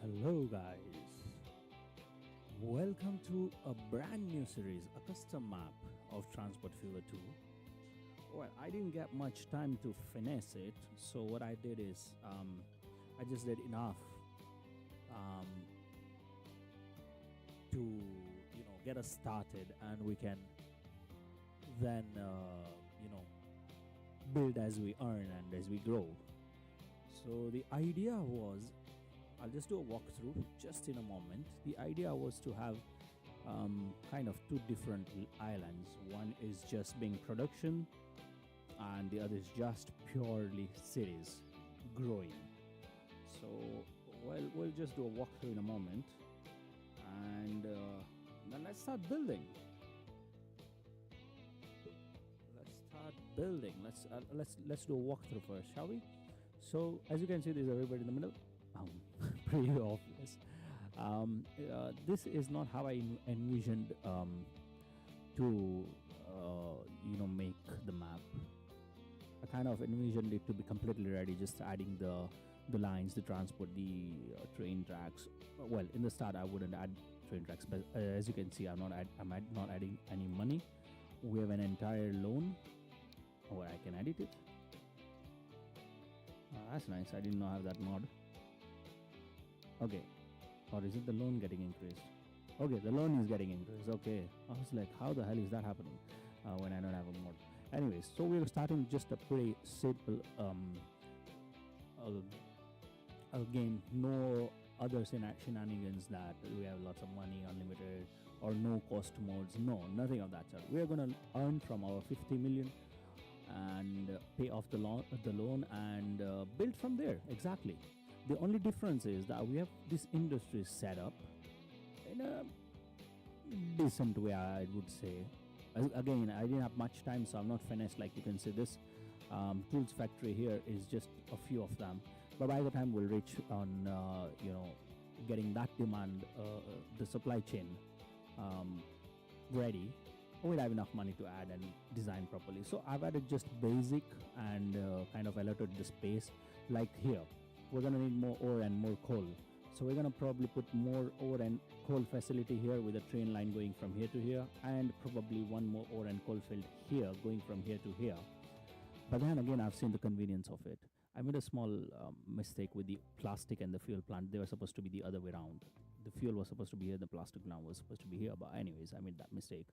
Hello guys, welcome to a brand new series, a custom map of Transport Fever 2. Well, I didn't get much time to finesse it, so what I did is I just did enough um, to get us started, and we can then build as we earn and as we grow. So the idea was, I'll just do a walkthrough just in a moment. The idea was to have kind of two different islands. One is just being production, and the other is just purely cities growing. So, well, we'll just do a walkthrough in a moment, and then let's start building. Let's do a walkthrough first, shall we? So, as you can see, there's everybody in the middle. Pretty obvious. This is not how I envisioned to make the map. I kind of envisioned it to be completely ready, just adding the lines, the transport, the train tracks. Well, in the start I wouldn't add train tracks, but as you can see, I'm not adding any money. We have an entire loan where I can edit it. That's nice. I didn't know I have that mod. Okay, or is it the loan getting increased? Okay, the loan is getting increased. Okay, I was like, how the hell is that happening when I don't have a mod? Anyways, so we're starting just a pretty simple game. No other shenanigans that we have lots of money, unlimited, or no cost modes. No, nothing of that sort. We're gonna earn from our 50 million and pay off the loan and build from there. Exactly. The only difference is that we have this industry set up in a decent way, I would say. Again, I didn't have much time, so I'm not finished. Like you can see, this tools factory here is just a few of them. But by the time we'll reach on, getting that demand, the supply chain ready, we'll have enough money to add and design properly. So I've added just basic and kind of allotted the space. Like here, we're gonna need more ore and more coal, so we're gonna probably put more ore and coal facility here with a train line going from here to here, and probably one more ore and coal field here going from here to here. But then again, I've seen the convenience of it. I made a small mistake with the plastic and the fuel plant. They were supposed to be the other way around. The fuel was supposed to be here, the plastic plant was supposed to be here. But anyways, I made that mistake.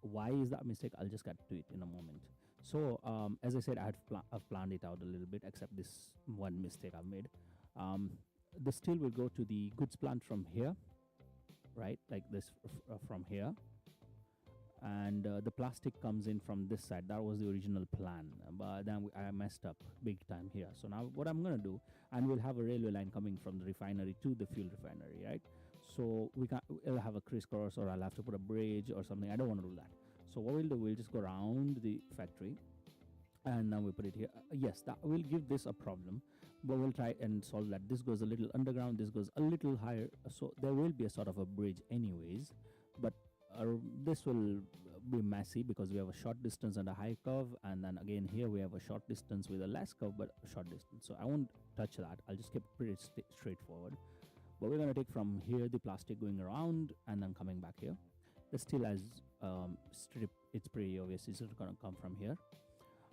Why is that mistake? I'll just get to it in a moment. So as I said, I've planned it out a little bit, except this one mistake I've made. The steel will go to the goods plant from here, right, like this, from here, and the plastic comes in from this side. That was the original plan, but then I messed up big time here. So now what I'm gonna do, and we'll have a railway line coming from the refinery to the fuel refinery, right? So we'll have a crisscross, or I'll have to put a bridge or something. I don't want to do that. So what we'll do, we'll just go around the factory, and now we put it here. Yes, that will give this a problem, but we'll try and solve that. This goes a little underground, this goes a little higher, so there will be a sort of a bridge anyways, but this will be messy because we have a short distance and a high curve, and then again here we have a short distance with a less curve but a short distance. So I won't touch that. I'll just keep it pretty straightforward. But we're going to take from here the plastic going around and then coming back here. The steel as strip, it's pretty obvious it's going to come from here.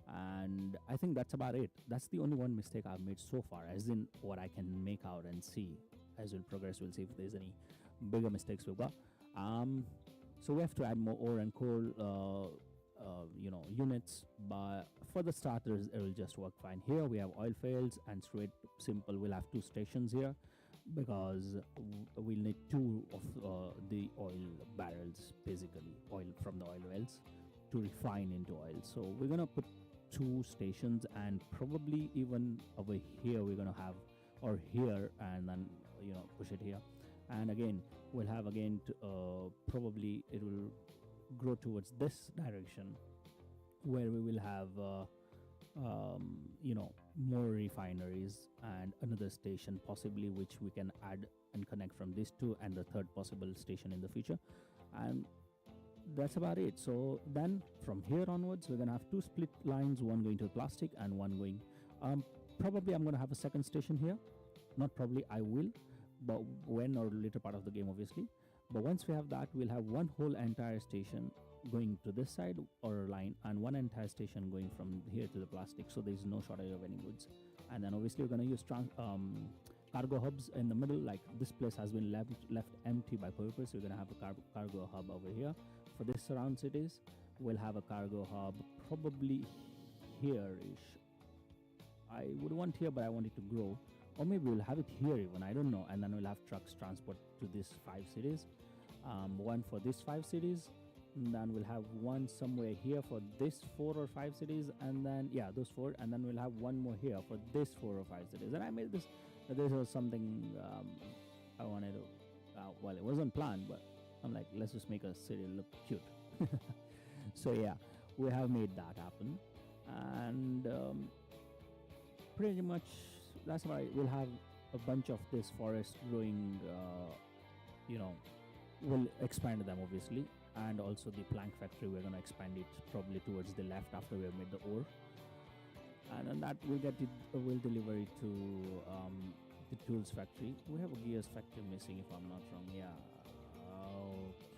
And I think that's about it. That's the only one mistake I've made so far, as in what I can make out and see. As we'll progress, we'll see if there's any bigger mistakes we've got. So we have to add more ore and coal units, but for the starters it will just work fine. Here we have oil fields, and straight simple, we'll have two stations here because we'll need two of the oil barrels, basically oil from the oil wells, to refine into oil. So we're gonna put two stations, and probably even over here we're gonna have, or here, and then push it here. And again we'll have probably it will grow towards this direction, where we will have more refineries and another station possibly, which we can add and connect from these two, and the third possible station in the future. And that's about it. So then from here onwards, we're gonna have two split lines, one going to the plastic and one going probably I'm gonna have a second station here. Not probably, I will, but when or later part of the game, obviously. But once we have that, we'll have one whole entire station going to this side or line, and one entire station going from here to the plastic, so there's no shortage of any goods. And then obviously we're going to use cargo hubs in the middle. Like this place has been left empty by purpose. We're going to have a cargo hub over here. For this surround cities, we'll have a cargo hub probably here-ish. I would want here, but I want it to grow. Or maybe we'll have it here even, I don't know. And then we'll have trucks transport to these 5 cities. One for these 5 cities. And then we'll have one somewhere here for this 4 or 5 cities. And then, yeah, those 4. And then we'll have one more here for this 4 or 5 cities. And I made this was something I wanted to, well, it wasn't planned, but I'm like, let's just make a city look cute. So yeah, we have made that happen. And pretty much that's why we'll have a bunch of this forest growing, we'll expand them obviously. And also the plank factory, we're going to expand it probably towards the left after we have made the ore. And then that we'll deliver it to the tools factory. We have a gears factory missing, if I'm not wrong. Yeah.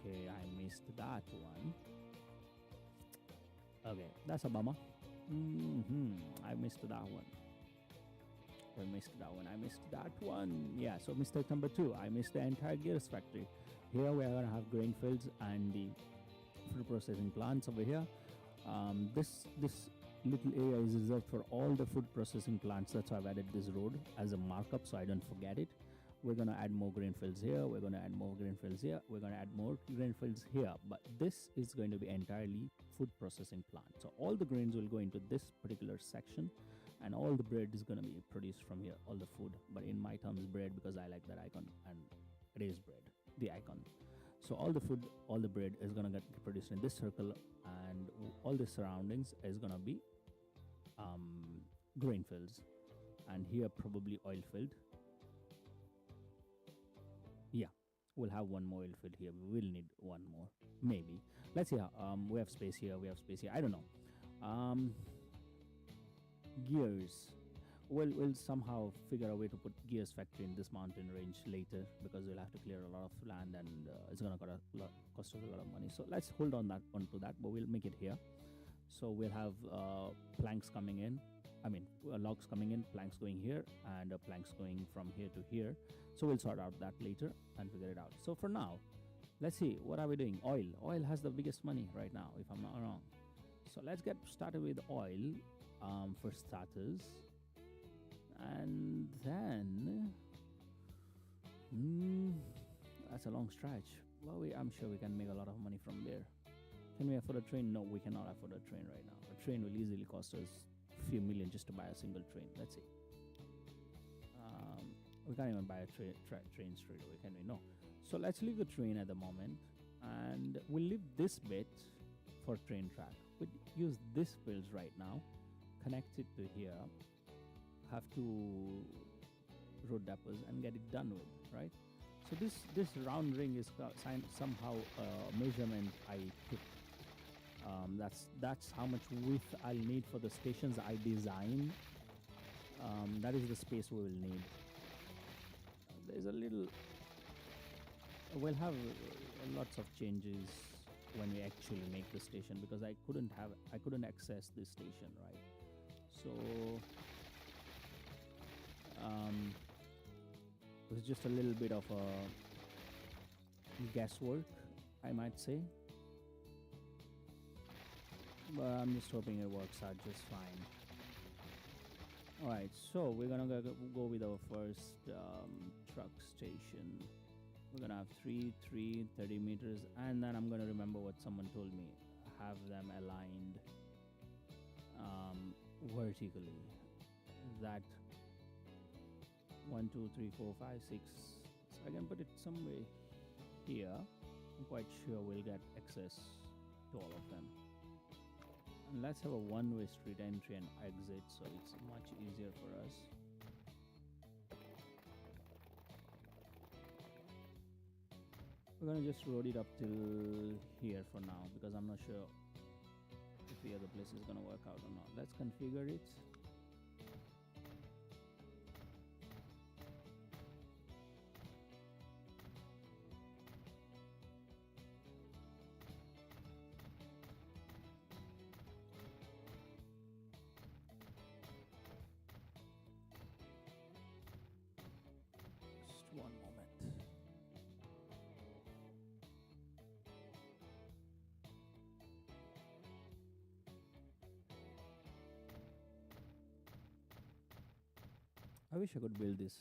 Okay, I missed that one. Okay, that's a bummer. I missed that one. I missed that one. Yeah, so mistake number 2. I missed the entire gears factory. Here we are going to have grain fields and the food processing plants over here. This little area is reserved for all the food processing plants. That's why I've added this road as a markup so I don't forget it. We're going to add more grain fields here. We're going to add more grain fields here. We're going to add more grain fields here. But this is going to be entirely food processing plant. So all the grains will go into this particular section, and all the bread is going to be produced from here, all the food. But in my terms, bread, because I like that icon, and it is bread, the icon. So all the food, all the bread is going to get produced in this circle, and all the surroundings is going to be grain fields, and here probably oil field. Yeah, we'll have one more oil field here. We will need one more, maybe. Let's see how we have space here, I don't know. Gears, we'll somehow figure a way to put gears factory in this mountain range later, because we'll have to clear a lot of land, and it's gonna cost us a lot of money. So let's hold on to that, but we'll make it here. So we'll have planks coming in, logs coming in, planks going here, and planks going from here to here. So we'll sort out that later and figure it out. So for now, let's see, what are we doing? Oil has the biggest money right now, if I'm not wrong. So let's get started with oil for starters, and then that's a long stretch. Well, I'm sure we can make a lot of money from there. Can we afford a train? No, we cannot afford a train right now. A train will easily cost us a few million just to buy a single train. Let's see. We can't even buy a train straight away, can we? No. So let's leave the train at the moment, and we'll leave this bit for train track. We'll use this fields right now, connect it to here, have 2 road depots, and get it done with, right? So this round ring is somehow a measurement I took. That's how much width I'll need for the stations I design. That is the space we will need. There's a little. We'll have lots of changes when we actually make the station, because I couldn't access this station, right? So it was just a little bit of guesswork, I might say, but I'm just hoping it works out just fine. Alright, so we're gonna go with our first truck station. We're gonna have 3, 30 meters, and then I'm gonna remember what someone told me, have them aligned vertically. That 1, 2, 3, 4, 5, 6. So I can put it somewhere here. I'm quite sure we'll get access to all of them. And let's have a one-way street entry and exit, so it's much easier for us. We're gonna just road it up till here for now, because I'm not sure if the other place is gonna work out or not. Let's configure it. 1, I wish I could build this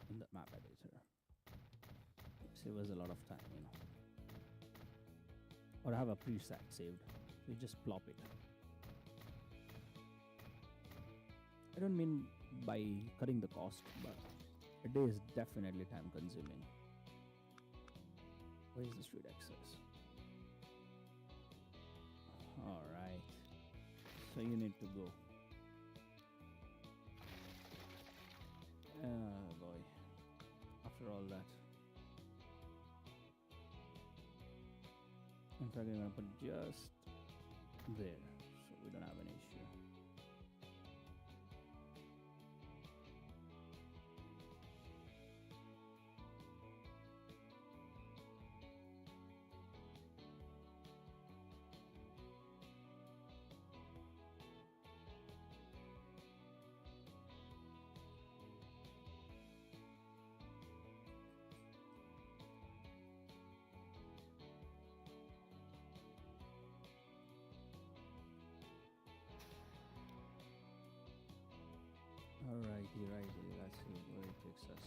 in the map editor. Save us a lot of time, you know. Or have a preset saved. You just plop it. I don't mean by cutting the cost, but it is definitely time consuming. Where is the street access? Alright. So you need to go. Oh boy. After all that. In fact, I'm gonna put just there, so we don't have an issue. Alrighty, let's see where it takes us.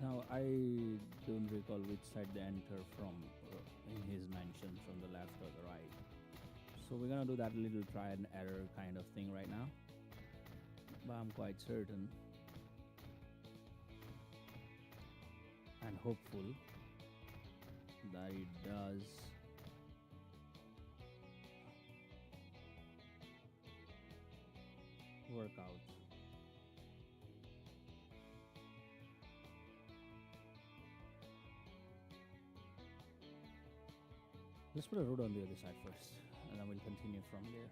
Now I don't recall which side they enter from in his mansion, from the left or the right. So we're gonna do that little try and error kind of thing right now. But I'm quite certain and hopeful that it does work out. Let's put a road on the other side first, and then we'll continue from there.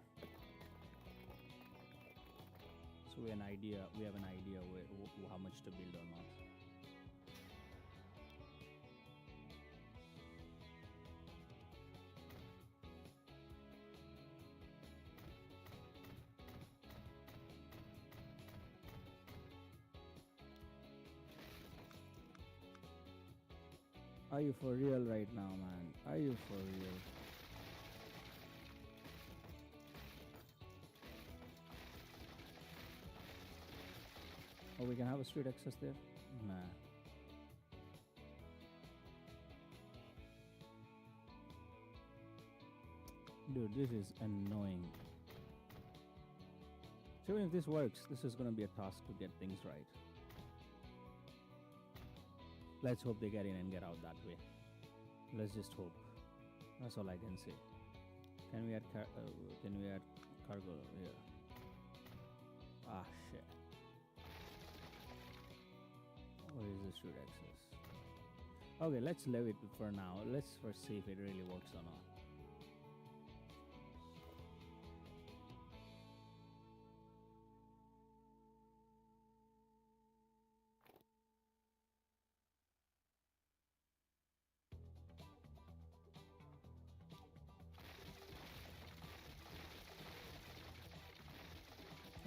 So we have an idea how much to build or not. Are you for real right now, man? Are you for real? Oh, we can have a street access there? Nah. Dude, this is annoying. So even if this works, this is gonna be a task to get things right. Let's hope they get in and get out that way. Let's just hope. That's all I can say. Can we add cargo here? Ah, shit. Where is the street access? Okay, let's leave it for now. Let's first see if it really works or not.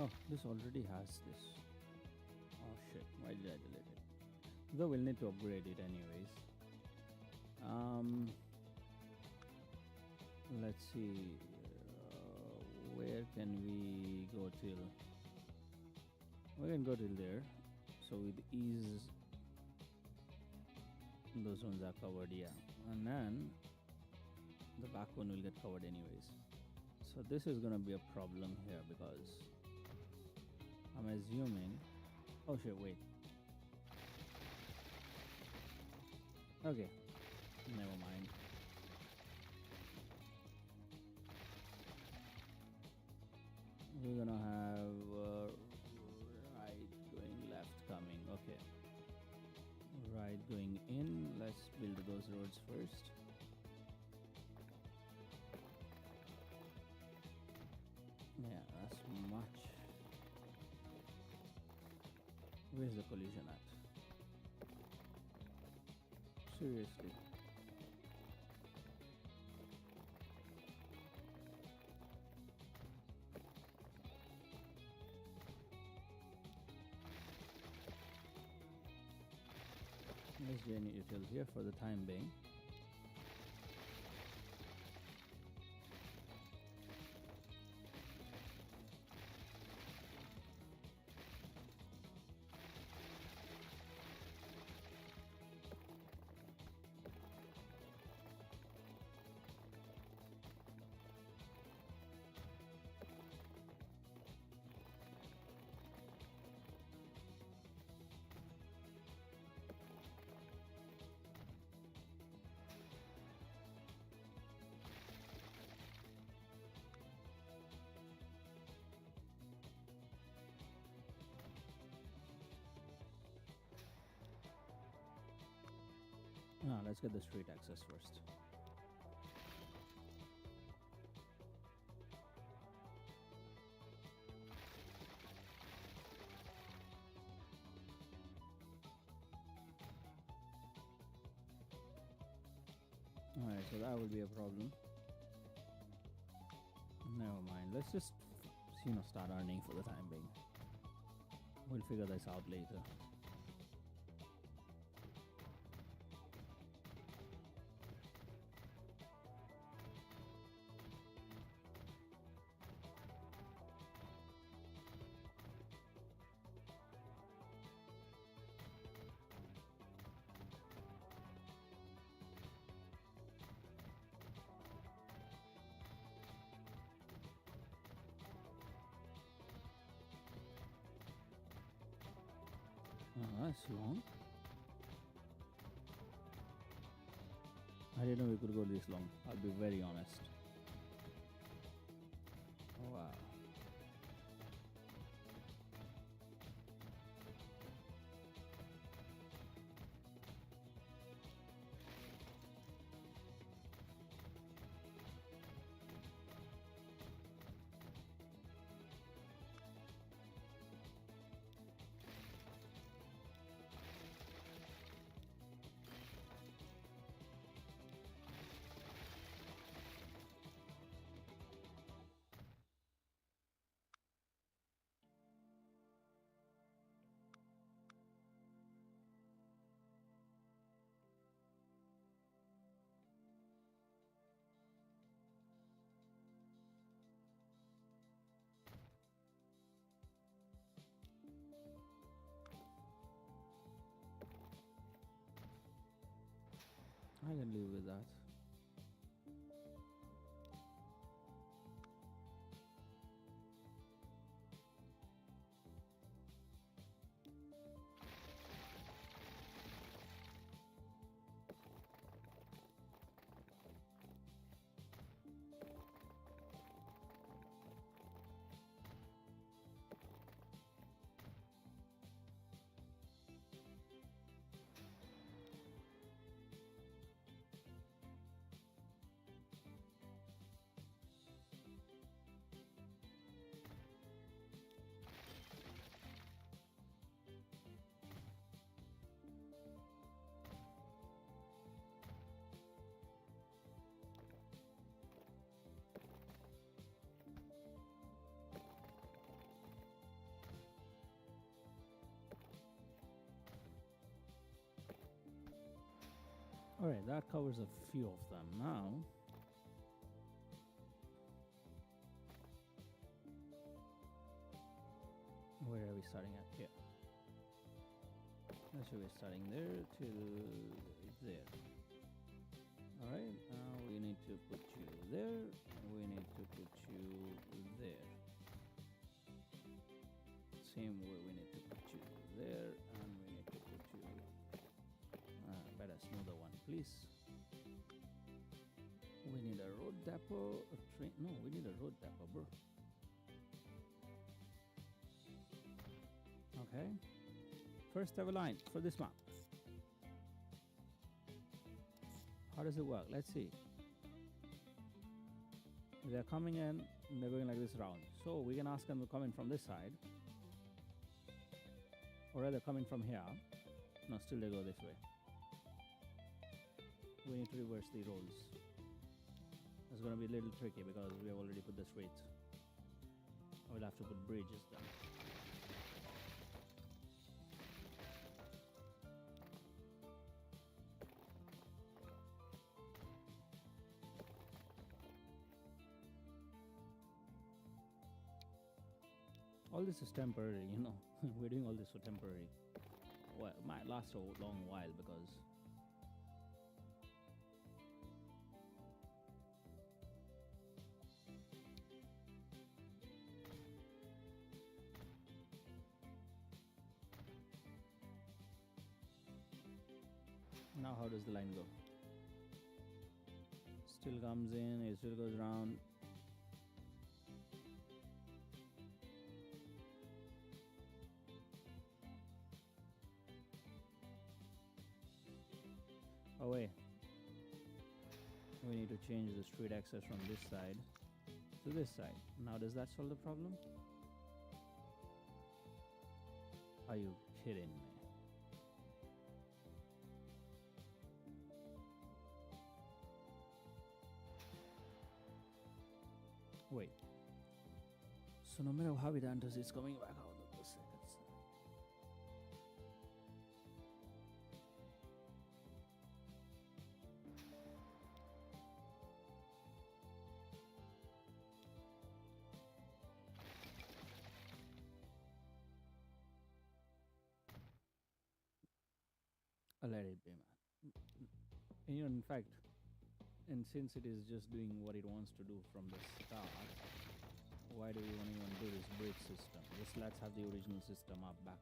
Oh, this already has this. Oh shit, why did I delete it? Though we'll need to upgrade it anyways. Let's see. Where can we go till? We can go till there. So with ease, those ones are covered, yeah. And then the back one will get covered anyways. So this is gonna be a problem here because I'm assuming. Oh shit, wait. Okay, never mind. We're gonna have right going left coming. Okay, right going in. Let's build those roads first. Yeah, that's much. Where's the collision at? Seriously. Let's do any util here for the time being. Let's get the street access first. Alright, so that will be a problem. Never mind. Let's just, start earning for the time being. We'll figure this out later. That's long. I didn't know we could go this long. I'll be very honest. Wow. I can live with that. Alright, that covers a few of them. Now, where are we starting at? Here. Let's say we're starting there to there. Alright, now we need to put you there. We need to put you there. Same way, we need to put you there, and we need to put you better, smoother one, please. We need a road depot, a train. No, we need a road depot, bro. Okay. First ever line for this map. How does it work? Let's see. They're coming in and they're going like this round. So we can ask them to come in from this side. Or rather coming from here. No, still they go this way. We need to reverse the roles. It's going to be a little tricky because we have already put the streets. We'll have to put bridges then. All this is temporary, you know. We're doing all this for temporary. Well, it might last a long while because now how does the line go? Still comes in, it still goes around. Oh wait, we need to change the street access from this side to this side. Now does that solve the problem? Are you kidding me? Wait. So no matter how it enters, it's coming back out of the side. I'll let it be, man. And, you know, in fact, and since it is just doing what it wants to do from the start, why do we want to even do this bridge system? Just let's have the original system up back.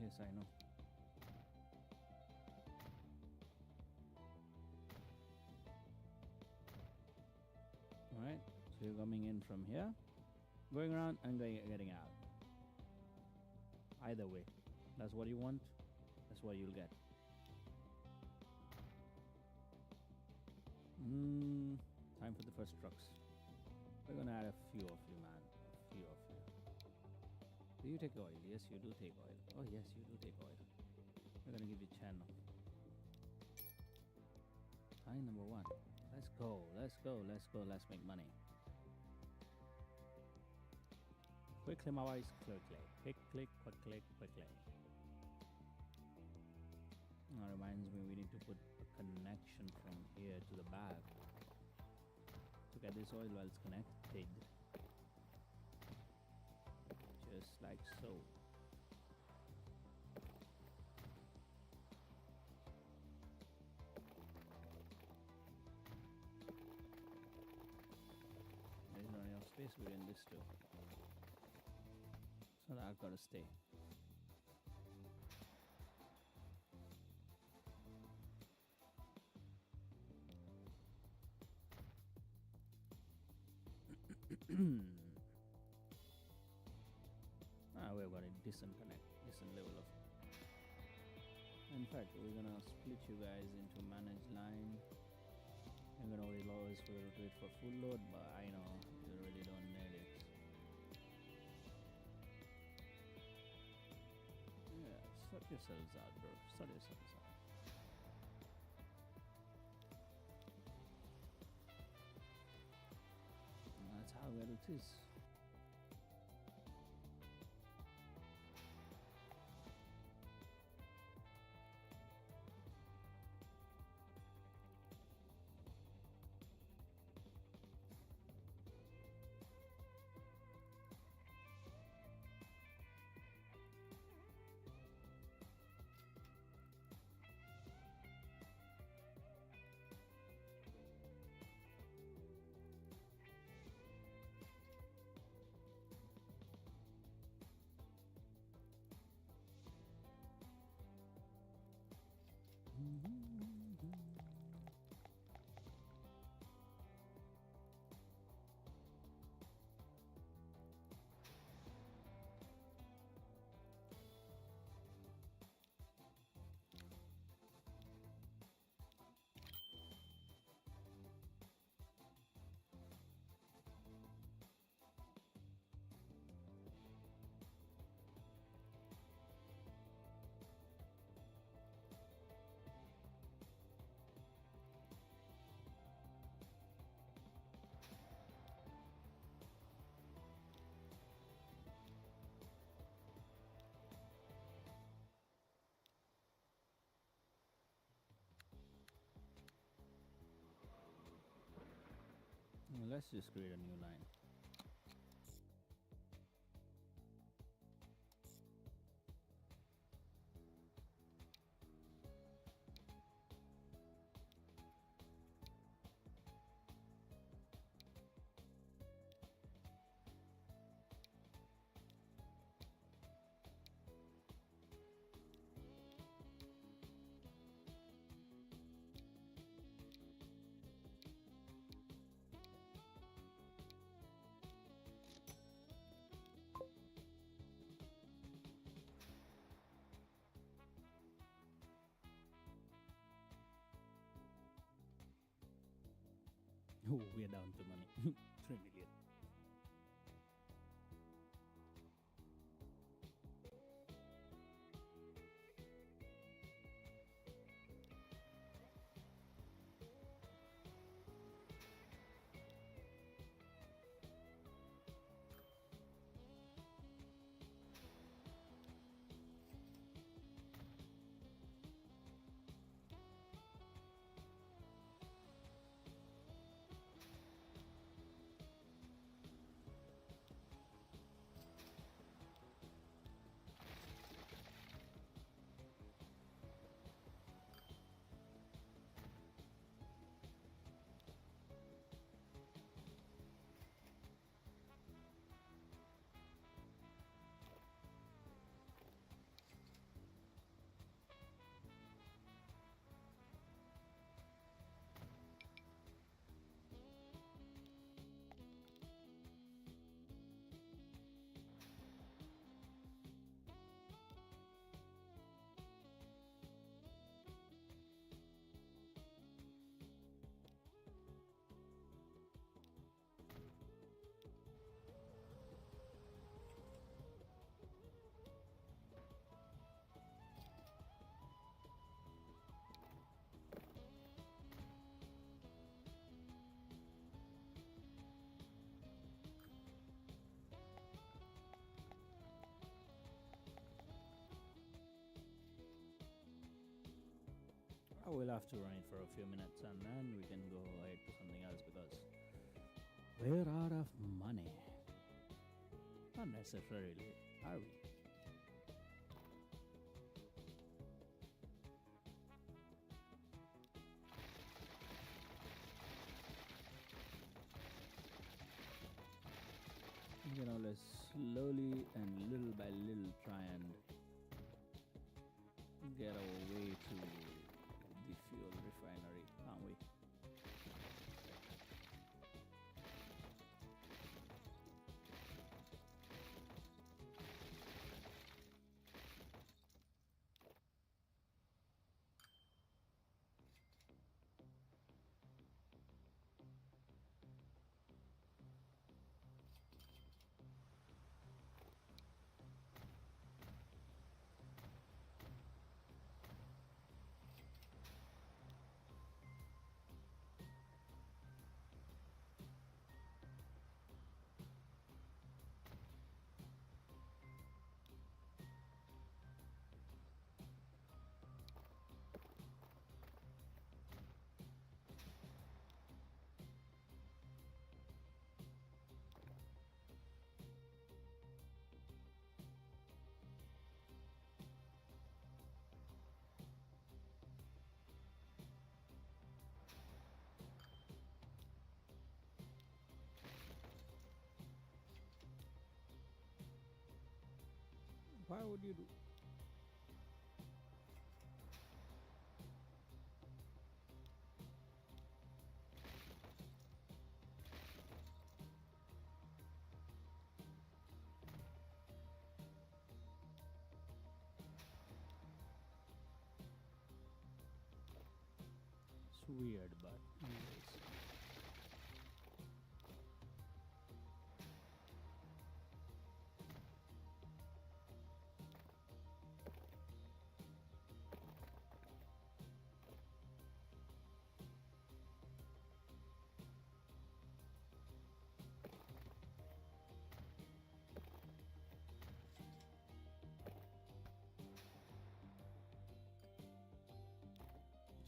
Yes, I know. Alright, so you're coming in from here, going around and getting out. Either way, that's what you want, that's what you'll get. Time for the first trucks. We're gonna add a few of you, man. A few of you. Do you take oil? Yes, you do take oil. Oh, yes, you do take oil. We're gonna give you channel. Line number 1. Let's go, let's go, let's go, let's make money. Quickly, my boys, quickly. Quick click, quick click, quickly. That reminds me, we need to put a connection from here to the back to get this oil wells connected. Just like so. There's not enough space within this too. So I've got to stay. We've got a decent level of. In fact, we're gonna split you guys into manage line. I'm gonna always wait for full load, but I know you really don't need it. Yeah, sort yourselves out, bro. Sort yourselves out. And that's how well it is. Let's just create a new line. Oh, we are down to money. 3 million. I will have to run it for a few minutes and then we can go ahead to something else because we're out of money. Not necessarily, are we? You know, let's slowly and little by little try and get our way to the fuel refinery, can't we? Why would you do? It's weird, but anyways.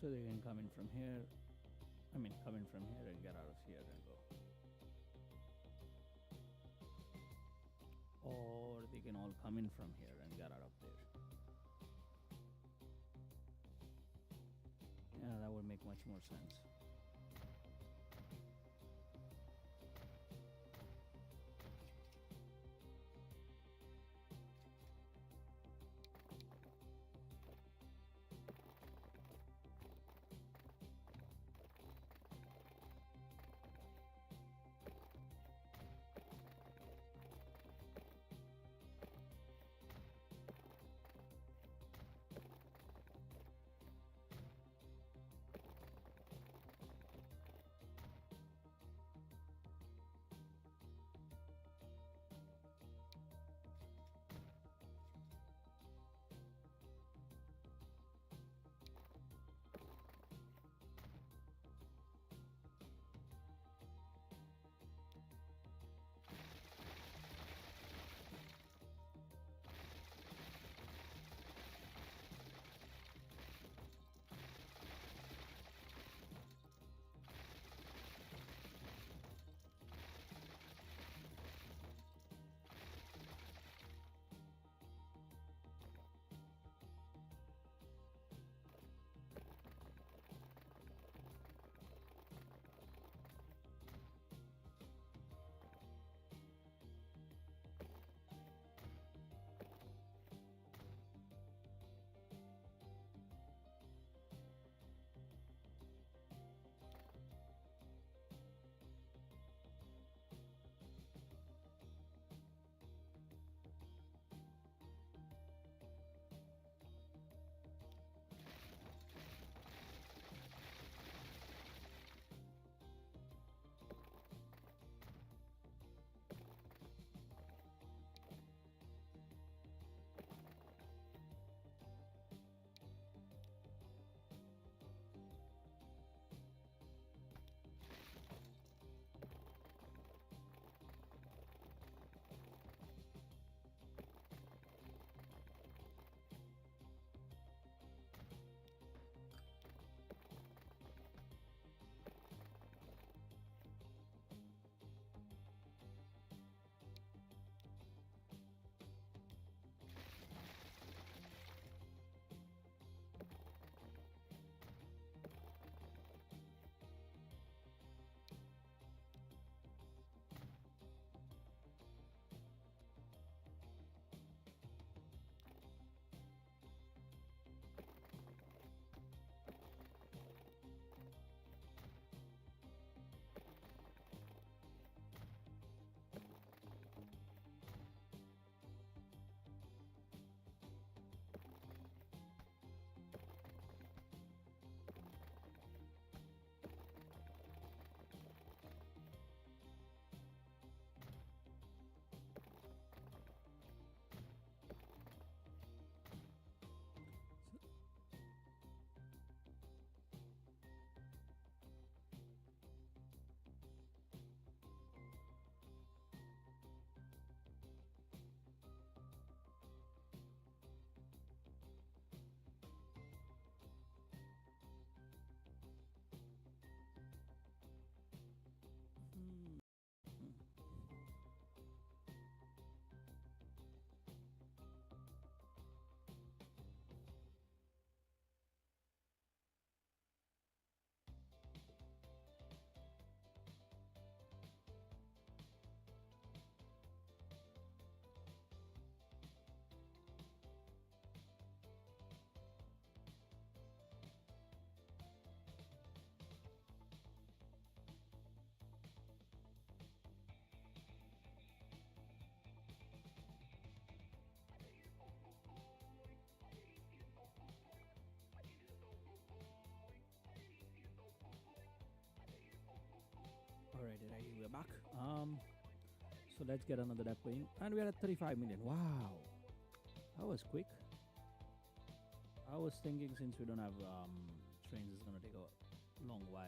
So they can come in from here. I mean, come in from here and get out of here and go. or they can all come in from here and get out of there. Yeah, that would make much more sense. Alright, we're back. So let's get another deploy in, and we're at 35 million. Wow, that was quick. I was thinking since we don't have trains, it's gonna take a long while.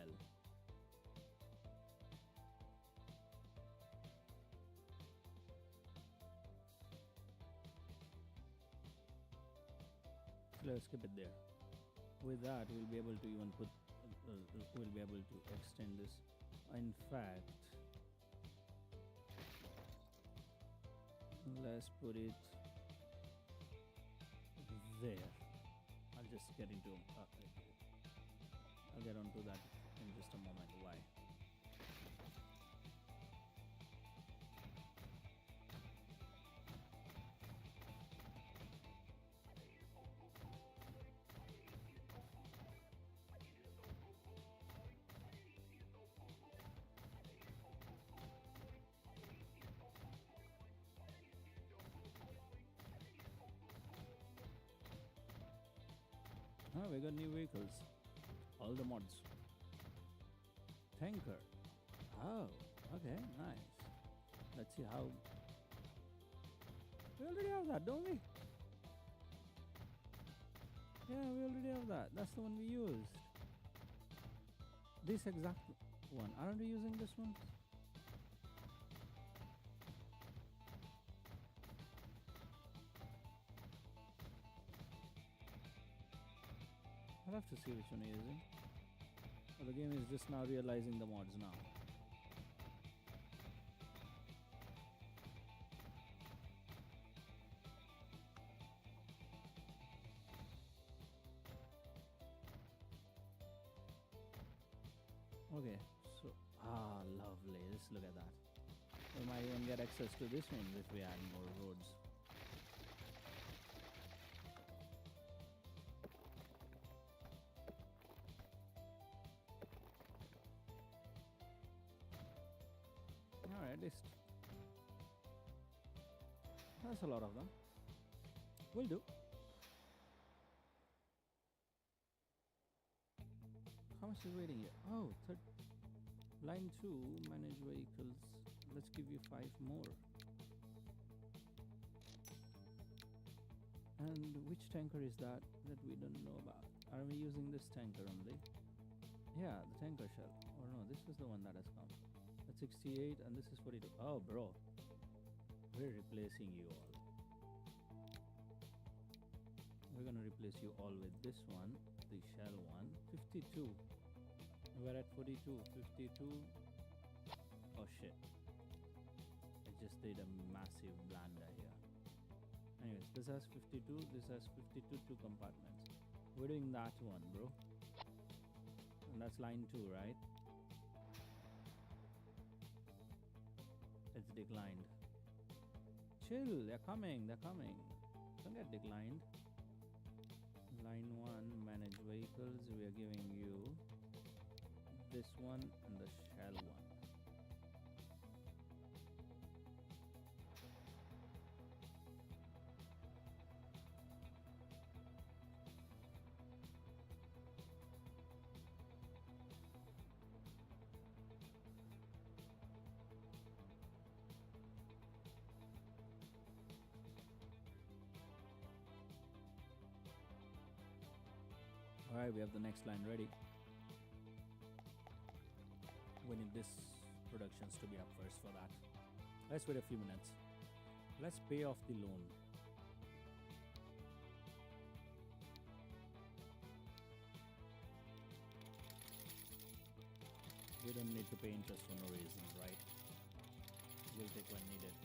So let's skip it there. With that, we'll be able to even put. We'll be able to extend this. In fact, Let's put it there. I'll just get into I'll get onto that in just a moment. Why? Oh, we got new vehicles. All the mods. Tanker. Oh, okay, nice. Let's see how. We already have that, don't we? Yeah, we already have that. That's the one we used. This exact one. Aren't we using this one? I'll have to see which one you're using. Well, the game is just now realizing the mods now. Okay, so lovely. Let's look at that. We might even get access to this one if we add more roads. Alright, that's a lot of them. Will do. How much is waiting here? Oh, line 2, manage vehicles. Let's give you 5 more. And which tanker is that we don't know about? Are we using this tanker only? Yeah, the tanker shell. Or no, this is the one that has come. That's 68 and this is 42. Oh, bro. We're replacing you all. We're gonna replace you all with this one, the shell one. 52. We're at 42. 52. Oh shit. I just did a massive blunder here. Anyways, this has 52. This has 52 2 compartments. We're doing that one, bro. And that's line 2, right? It's declined. Chill, they're coming. Don't get declined. Line 1, manage vehicles. We are giving you this one and the shell one. Alright, we have the next line ready. We need this productions to be up first for that. Let's wait a few minutes. Let's pay off the loan. We don't need to pay interest for no reason, right? We'll take when needed.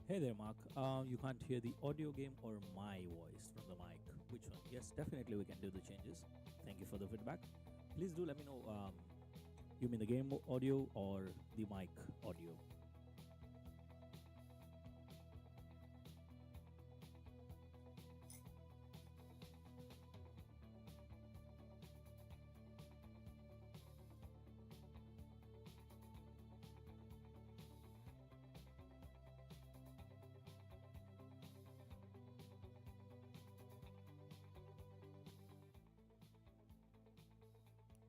Hey there, Mark. You can't hear the audio game or my voice from the mic. Which one? Yes, definitely we can do the changes. Thank you for the feedback. Please do let me know, you mean the game audio or the mic audio?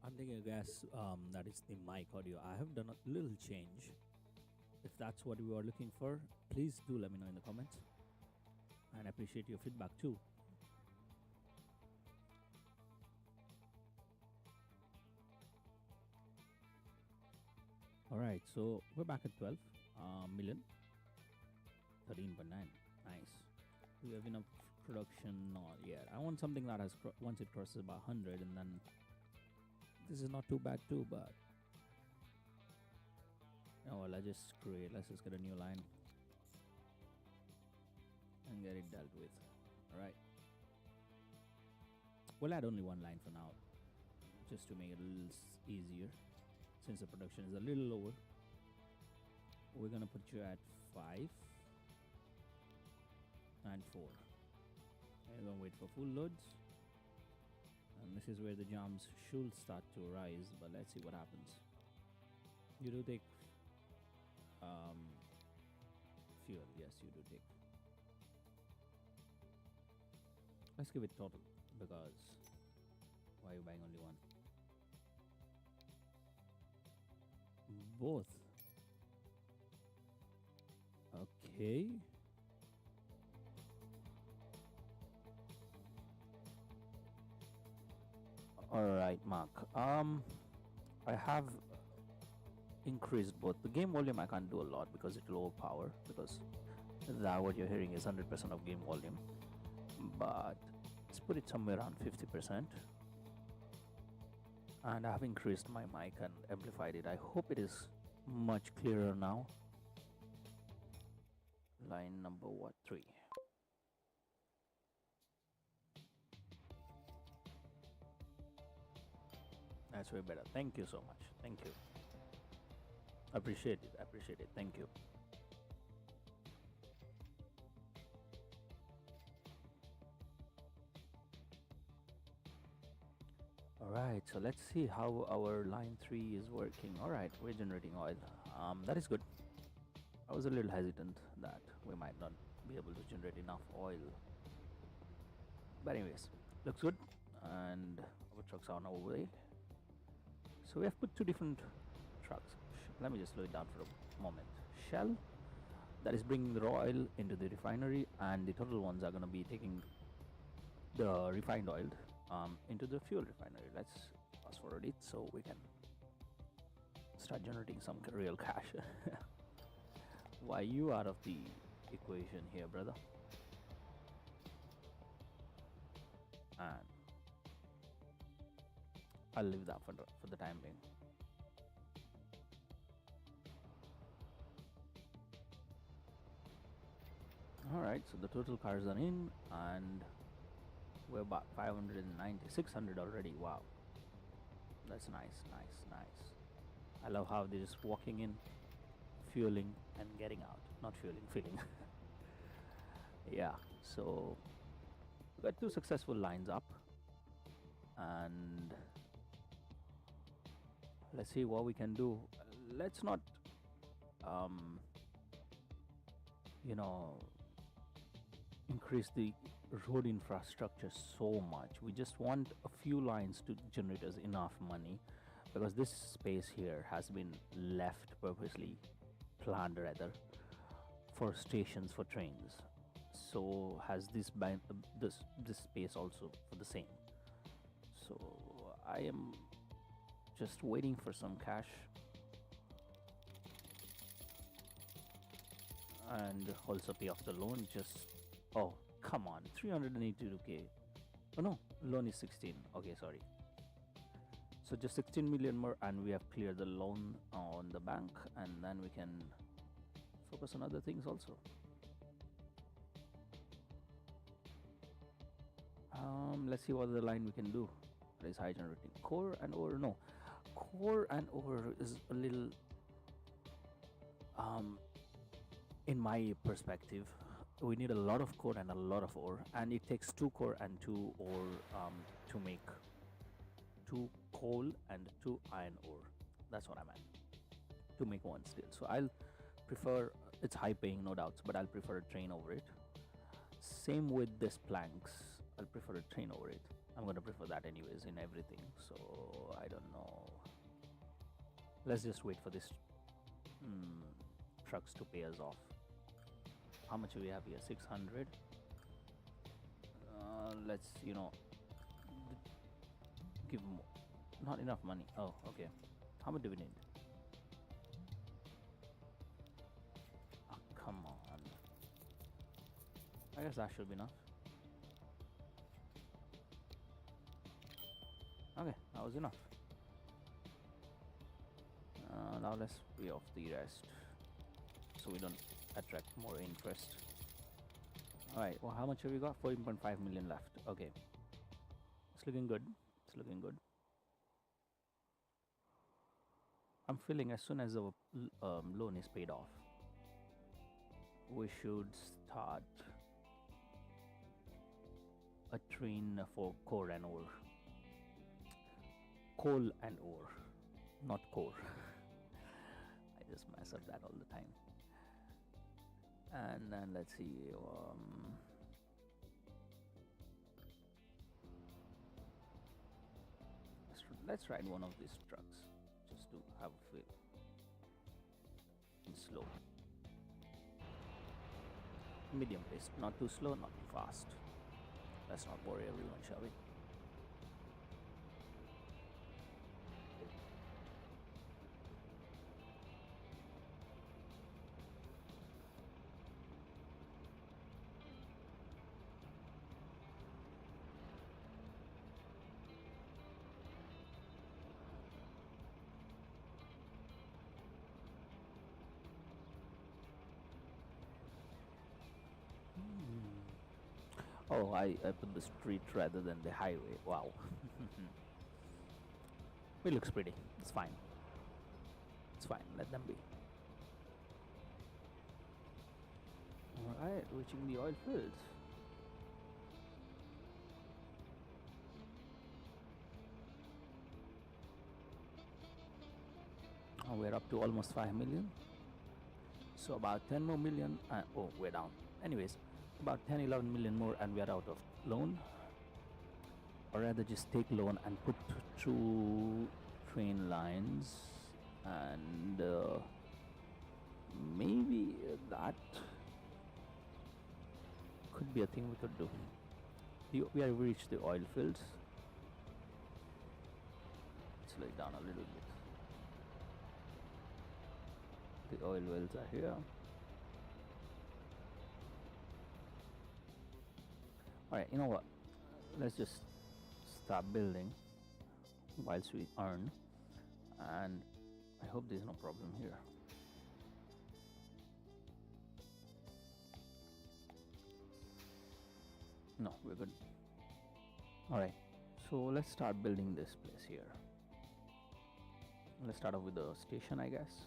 I'm taking a guess that is the mic audio. I have done a little change. If that's what you are looking for, please do let me know in the comments. and appreciate your feedback too. All right, so we're back at 12 million, 13.9. Nice. Do we have enough production? Not yet. I want something that has once it crosses about 100, and then this is not too bad too. But oh well, let's just get a new line and get it dealt with. All right. We'll add only one line for now, just to make it a little easier. Since the production is a little lower, we're gonna put you at 5 and 4. And we're gonna wait for full loads, and this is where the jams should start to rise. But let's see what happens. You do take fuel, yes, you do take. Let's give it total, because why are you buying only one? Both. Okay. All right, Mark. I have increased both. The game volume I can't do a lot because it will overpower, because that what you're hearing is 100% of game volume. But let's put it somewhere around 50%. And I have increased my mic and amplified it. I hope it is much clearer now. Line number 3. That's way better. Thank you so much. Thank you. Appreciate it. Appreciate it. Thank you. Alright, so let's see how our line 3 is working. Alright, we're generating oil. That is good. I was a little hesitant that we might not be able to generate enough oil. But anyways, looks good. And our trucks are on our way. So we have put 2 different trucks. Let me just slow it down for a moment. Shell, that is bringing the raw oil into the refinery, and the total ones are going to be taking the refined oil into the fuel refinery. Let's fast forward it so we can start generating some real cash. Why you out of the equation here, brother? And I'll leave that for the time being. Alright, so the total cars are in, and we're about 590, 600 already. Wow, that's nice, nice, nice. I love how they're just walking in, fueling, and getting out. Not fueling, filling. Yeah, so we got 2 successful lines up, and let's see what we can do. Let's not increase the road infrastructure so much. We just want a few lines to generate us enough money, because this space here has been left purposely, planned rather, for stations for trains. So has this space also for the same. So I am just waiting for some cash and also pay off the loan. Just, oh come on, 382k. Oh no, loan is 16. Okay, sorry. So just 16 million more, and we have cleared the loan on the bank, and then we can focus on other things also. Let's see what other line we can do. That is high generating. Core and ore, no. Core and ore is a little, in my perspective, we need a lot of core and a lot of ore, and it takes 2 core and 2 ore to make 2 coal and 2 iron ore. That's what I meant, to make 1 steel. So I'll prefer, it's high paying, no doubts, but I'll prefer a train over it. Same with this planks, I'll prefer a train over it. I'm gonna prefer that anyways in everything. So I don't know, let's just wait for this trucks to pay us off. How much do we have here? 600. let's give more. Not enough money. Oh, okay. How much do we need? Oh, come on. I guess that should be enough. Okay, that was enough. Now let's pay off the rest so we don't attract more interest. Alright, well, how much have we got? 14.5 million left. Okay. It's looking good. It's looking good. I'm feeling as soon as the loan is paid off, we should start a train for core and ore. Coal and ore, not core. I just mess up that all the time. And then let's see. Let's ride one of these trucks just to have a feel. Slow. Medium pace, not too slow, not too fast. Let's not bore everyone, shall we? Oh, I put the street rather than the highway. Wow. It looks pretty. It's fine. It's fine. Let them be. Alright, reaching the oil fields. Oh, we're up to almost 5 million. So about 10 more million. Oh, we're down. Anyways, about 10-11 million more and we are out of loan, or rather just take loan and put 2 train lines, and maybe that could be a thing we could do. We have reached the oil fields. Let's lay down a little bit. The oil wells are here. Alright, you know what? Let's just start building whilst we earn, and I hope there's no problem here. No, we're good. Alright, so let's start building this place here. Let's start off with the station, I guess.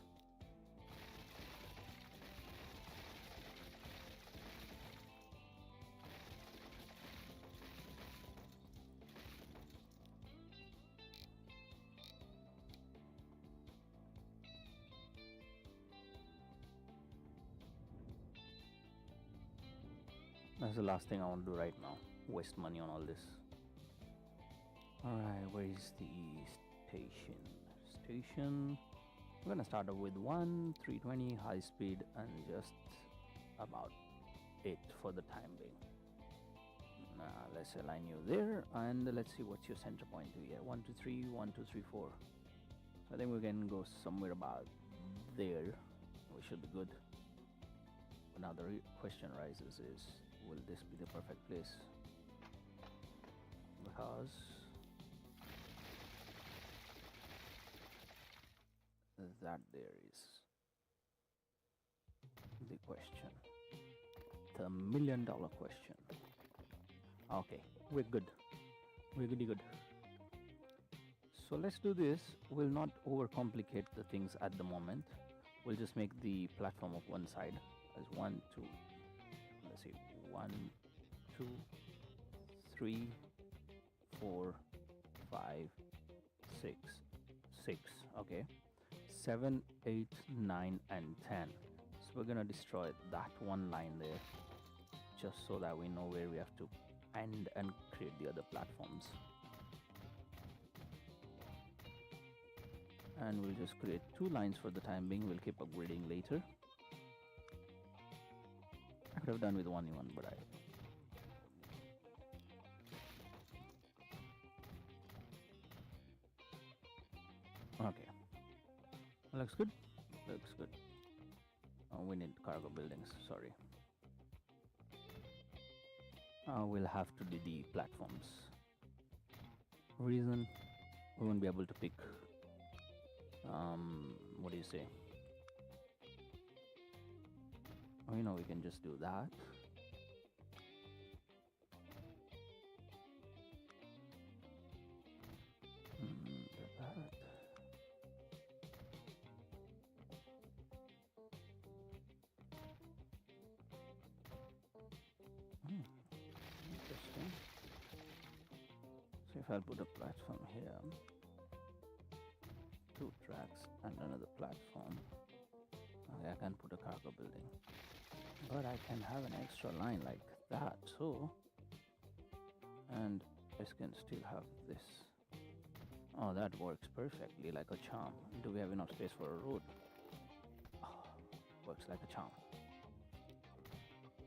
That's the last thing I want to do right now. Waste money on all this. Alright, where is the station? Station. We're gonna start off with 1 320 high speed and just about it for the time being. Let's align you there, and let's see what's your center point here. 1 2 3 1 2 3 4. So I think we can go somewhere about there. We should be good. But now the question rises is, will this be the perfect place? Because that there is the question, the $1 million question. Okay, we're good. We're goody good. So let's do this. We'll not overcomplicate the things at the moment. We'll just make the platform of one side as 1 2. Let's see, 1 2 3 4 5 6 6. Okay, 7 8 9 and 10. So we're gonna destroy that one line there, just so that we know where we have to end and create the other platforms. And we'll just create 2 lines for the time being. We'll keep upgrading later. I could have done with only one, but Okay, looks good. Looks good. Oh, we need cargo buildings. Sorry. We'll have to do the platforms. Reason we won't be able to pick. What do you say? Oh, you know, we can just do that. That. Interesting. So if I'll put a platform here, 2 tracks and another platform, okay, I can put a cargo building, but I can have an extra line like that, so, and I can still have this. Oh, that works perfectly like a charm. Do we have enough space for a road? Oh, works like a charm.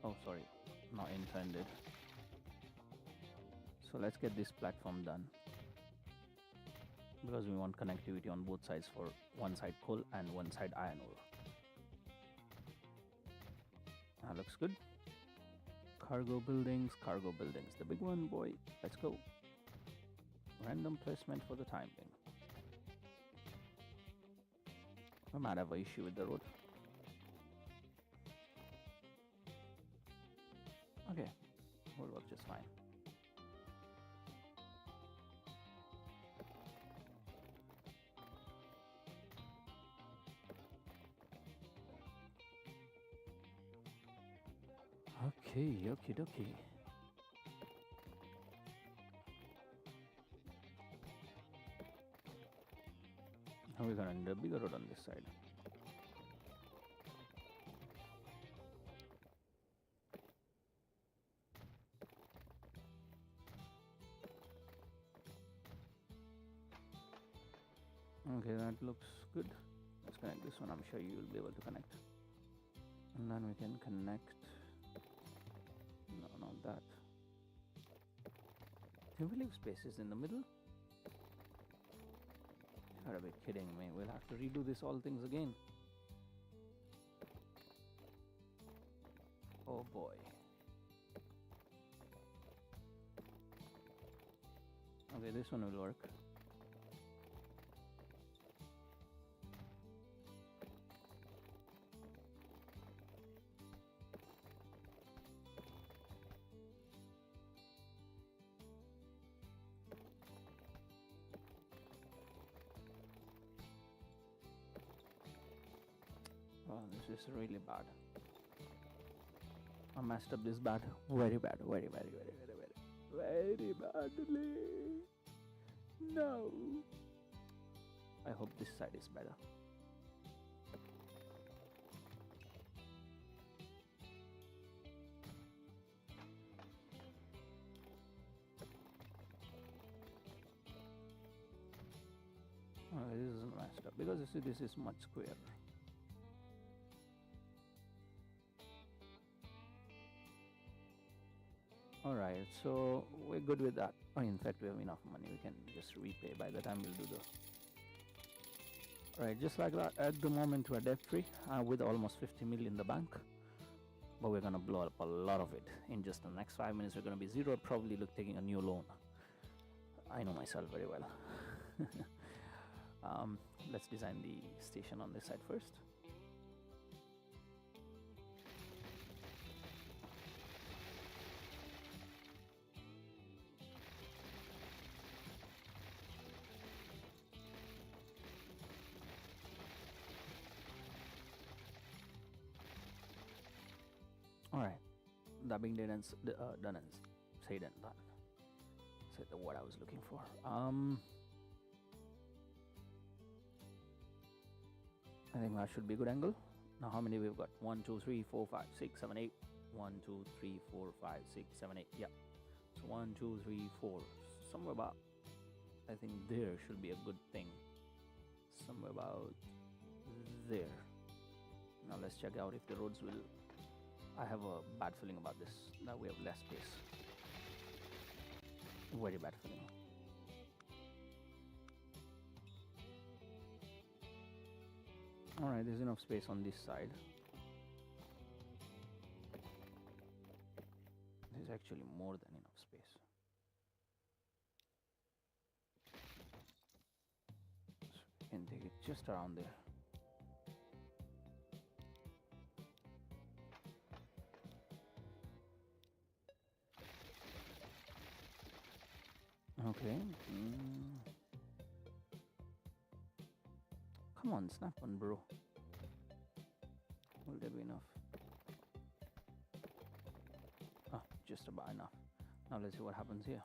Oh, sorry, not intended. So let's get this platform done, because we want connectivity on both sides for one side coal and one side iron ore. That looks good. Cargo buildings, the big one, boy. Let's go. Random placement for the time being. We might have an issue with the road. Okay, will work just fine. Okay, okie dokie. Now we're gonna need a bigger road on this side. Okay, that looks good. Let's connect this one. I'm sure you will be able to connect. And then we can connect. No, not that. Can we leave spaces in the middle? You gotta be kidding me. We'll have to redo this all things again. Oh boy. Okay, this one will work. Oh, this is really bad. I messed up this bad. Very bad. Very badly. No. I hope this side is better. Oh, this is messed up because you see this is much squarer. Alright, so we're good with that. Oh, in fact, we have enough money. We can just repay by the time we'll do the... Alright, just like that, at the moment we're debt-free with almost 50 million in the bank. But we're gonna blow up a lot of it. In just the next 5 minutes, we're gonna be zero, probably taking a new loan. I know myself very well. Let's design the station on this side first. Alright, that being done and done and said and done. Said the word I was looking for. I think that should be a good angle. Now how many we've got? 1, 2, 3, 4, 5, 6, 7, 8. 1, 2, 3, 4, 5, 6, 7, 8. Yeah. So 1, 2, 3, 4. Somewhere about, I think there should be a good thing. Somewhere about there. Now let's check out if the roads will... I have a bad feeling about this. Now we have less space. Very bad feeling. Alright, there's enough space on this side. There's actually more than enough space. So we can take it just around there. Okay. Come on, snap one, bro. Will there be enough? Ah, just about enough. Now let's see what happens here.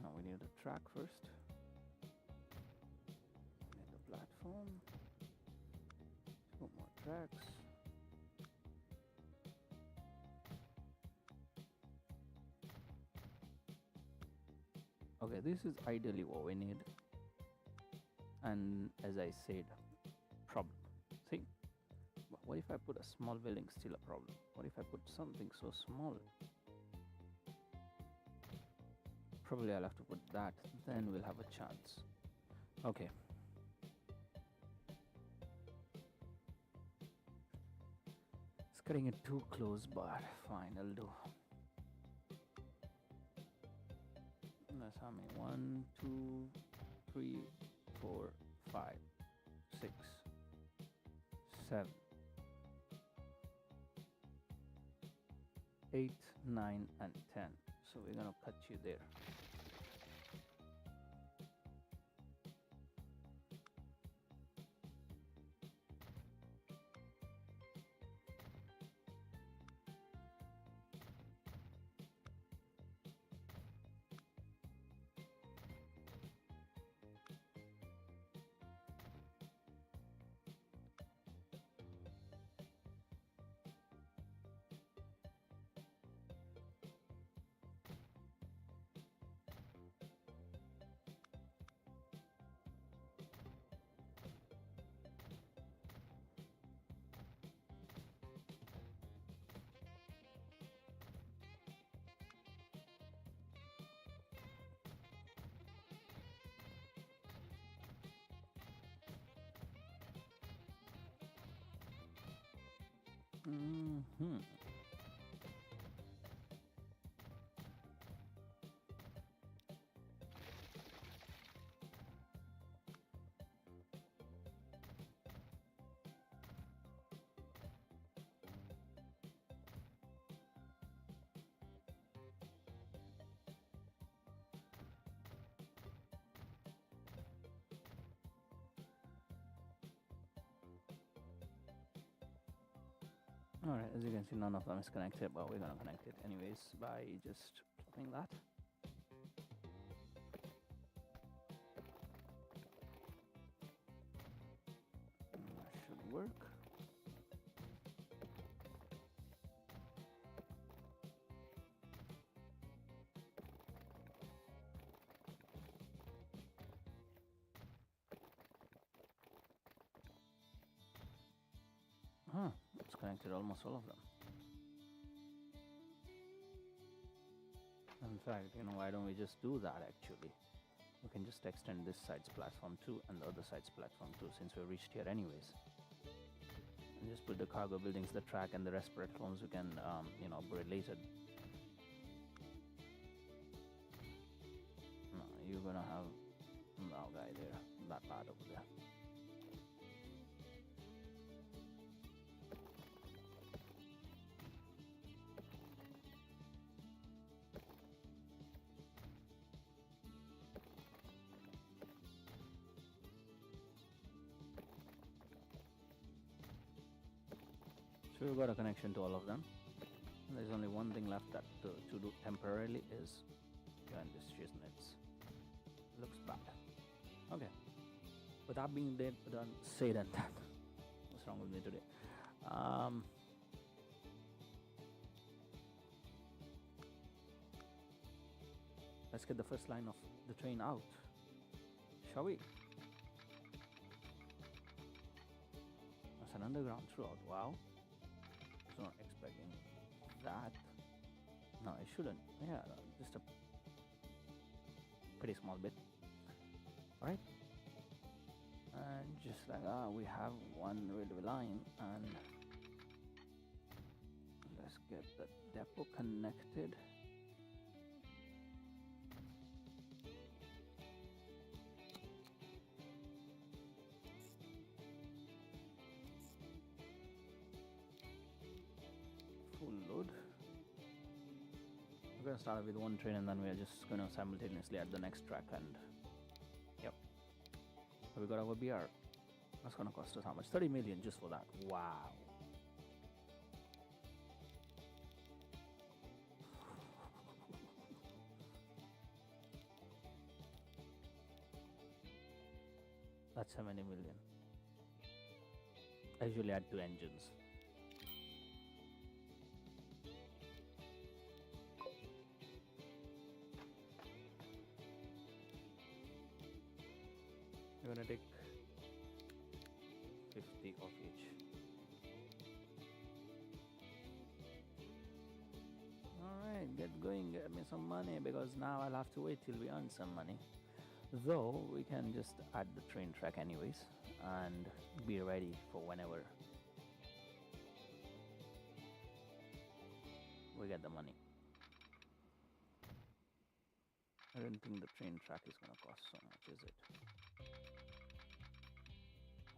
Now we need the track first. We need the platform. 2 more tracks. Okay, this is ideally what we need. And as I said, problem. See, what if I put a small building? Still a problem. What if I put something so small? Probably I'll have to put that, then we'll have a chance. Okay. It's cutting it too close, but fine, I'll do. That's how many? 1, 2, 3, 4, 5, 6, 7, 8, 9, and 10. So we're gonna cut you there. Alright, as you can see, none of them is connected, but we're gonna connect it anyways by just plopping that. That should work. Huh, it's connected almost all of them. In fact, why don't we just do that actually? We can just extend this side's platform too and the other side's platform too, since we reached here anyways. And just put the cargo buildings, the track, and the rest platforms we can, upgrade later. No, you're gonna have no guy there, that part over there. So we've got a connection to all of them. There's only one thing left that to do temporarily is join this shiznits. Looks bad. Okay. With that being done, said and done. What's wrong with me today? Let's get the first line of the train out, shall we? That's an underground throughout. Wow. Not expecting that. No, I shouldn't. Yeah, just a pretty small bit. Alright. just like, we have one railway line, and let's get the depot connected. Full load. We're going to start with one train and then we're just going to simultaneously add the next track, and yep. So we got our BR. That's going to cost us how much? 30 million just for that. Wow. That's 70 million. I usually add 2 engines. We're gonna take 50 of each. Alright, get going, get me some money, because now I'll have to wait till we earn some money. Though we can just add the train track anyways and be ready for whenever we get the money. I don't think the train track is gonna cost so much, is it?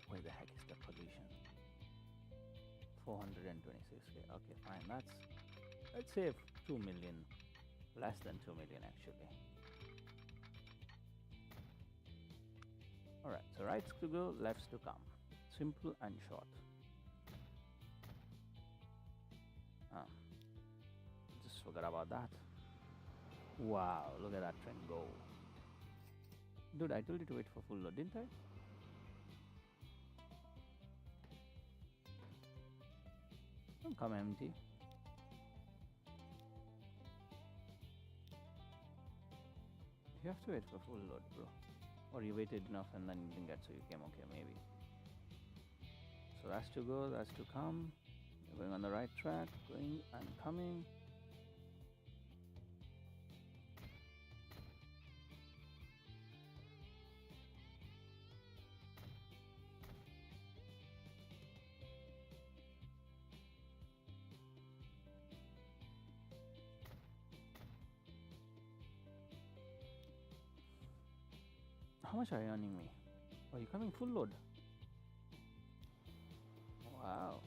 Where the heck is the pollution? 426k. Okay, fine. Let's say 2 million, less than 2 million actually. Alright, so rights to go, lefts to come. Simple and short. Just forgot about that. Wow, look at that train go. Dude, I told you to wait for full load, didn't I? Don't come empty. You have to wait for full load, bro. Or you waited enough and then you didn't get, so you came. Okay, maybe. So that's to go, that's to come. You're going on the right track, going and coming. How much are you earning me? Are you coming full load? Wow.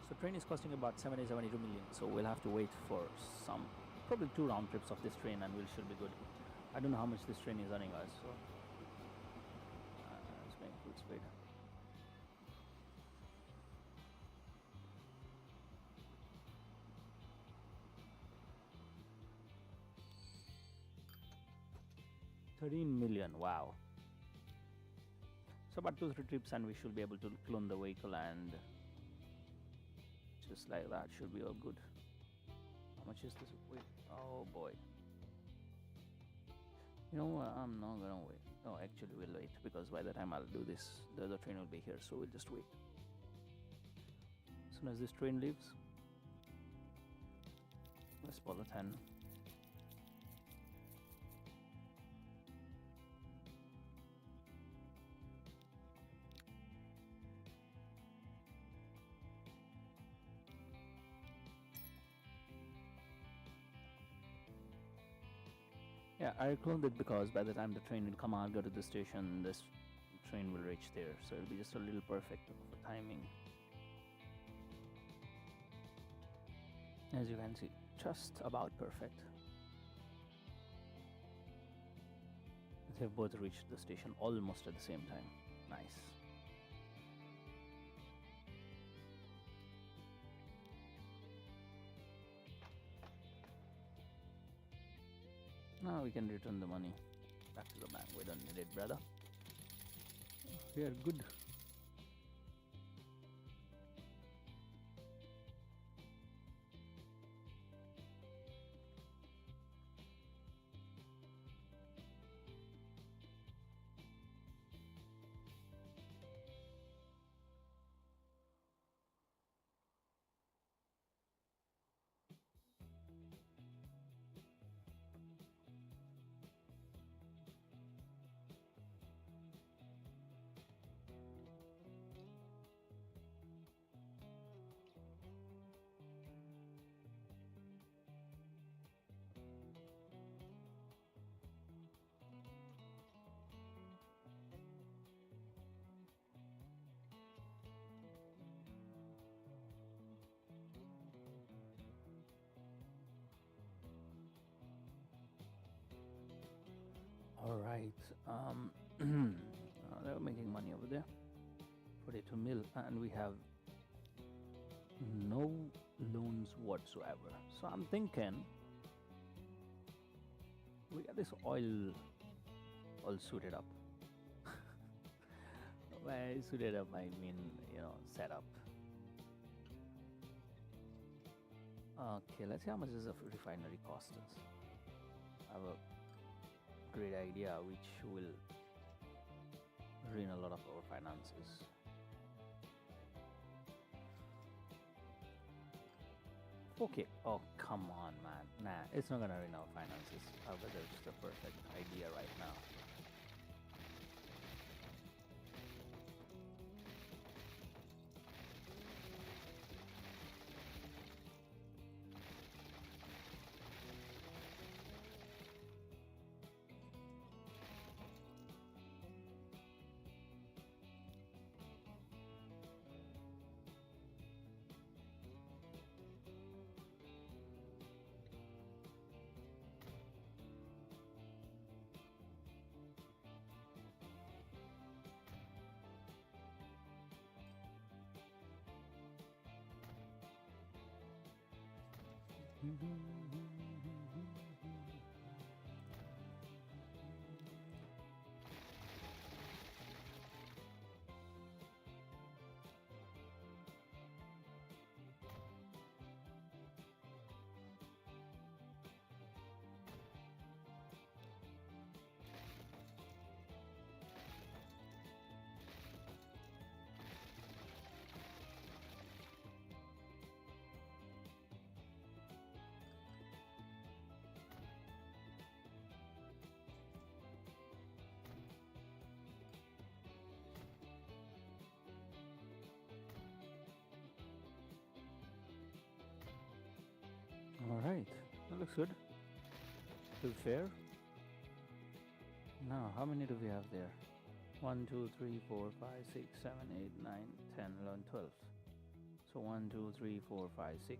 So train is costing about 72 million. So we'll have to wait for probably 2 round trips of this train and we should be good. I don't know how much this train is earning us. So let's make full speed. $13 million, wow. So about 2-3 trips and we should be able to clone the vehicle, and just like that should be all good. How much is this? Wait, oh boy. You know what, I'm not gonna wait. No, actually we'll wait, because by the time I'll do this, the other train will be here, so we'll just wait. As soon as this train leaves, let's pull the 10. Yeah, I cloned it because by the time the train will come out, go to the station, this train will reach there. So it'll be just a little perfect for timing. As you can see, just about perfect. They've both reached the station almost at the same time. Nice. Now we can return the money back to the bank. We don't need it, brother. We are good. right. They're making money over there. 42 mil, and we have no loans whatsoever. So I'm thinking we got this oil all suited up. By suited up, I mean, set up. Okay, let's see how much does a refinery cost us. I have a great idea which will ruin a lot of our finances. Okay, oh come on man, nah, it's not gonna ruin our finances. I bet it's the perfect idea right now. Alright, that looks good. Feels fair. Now, how many do we have there? 1, 2, 3, 4, 5, 6, 7, 8, 9, 10, 11, 12. So 1, 2, 3, 4, 5, 6.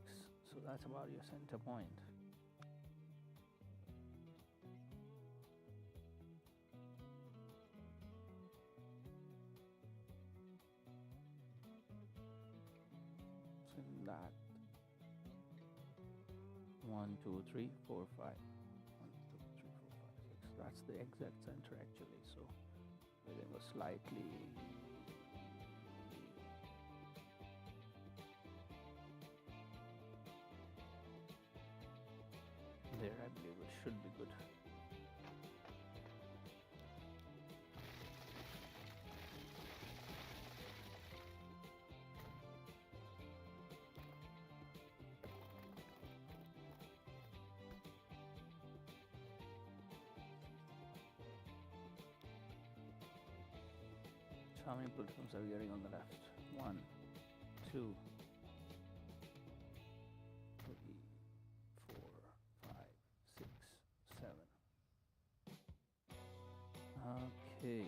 So that's about your center point. So in that 1, 2, 3, 4, 5. 1, 2, 3, 4, 5, 6. That's the exact center actually. So we're going to go slightly. There, I believe it should be good. How many platoons are we getting on the left? 1, 2, 3, 4, 5, 6, 7. Okay,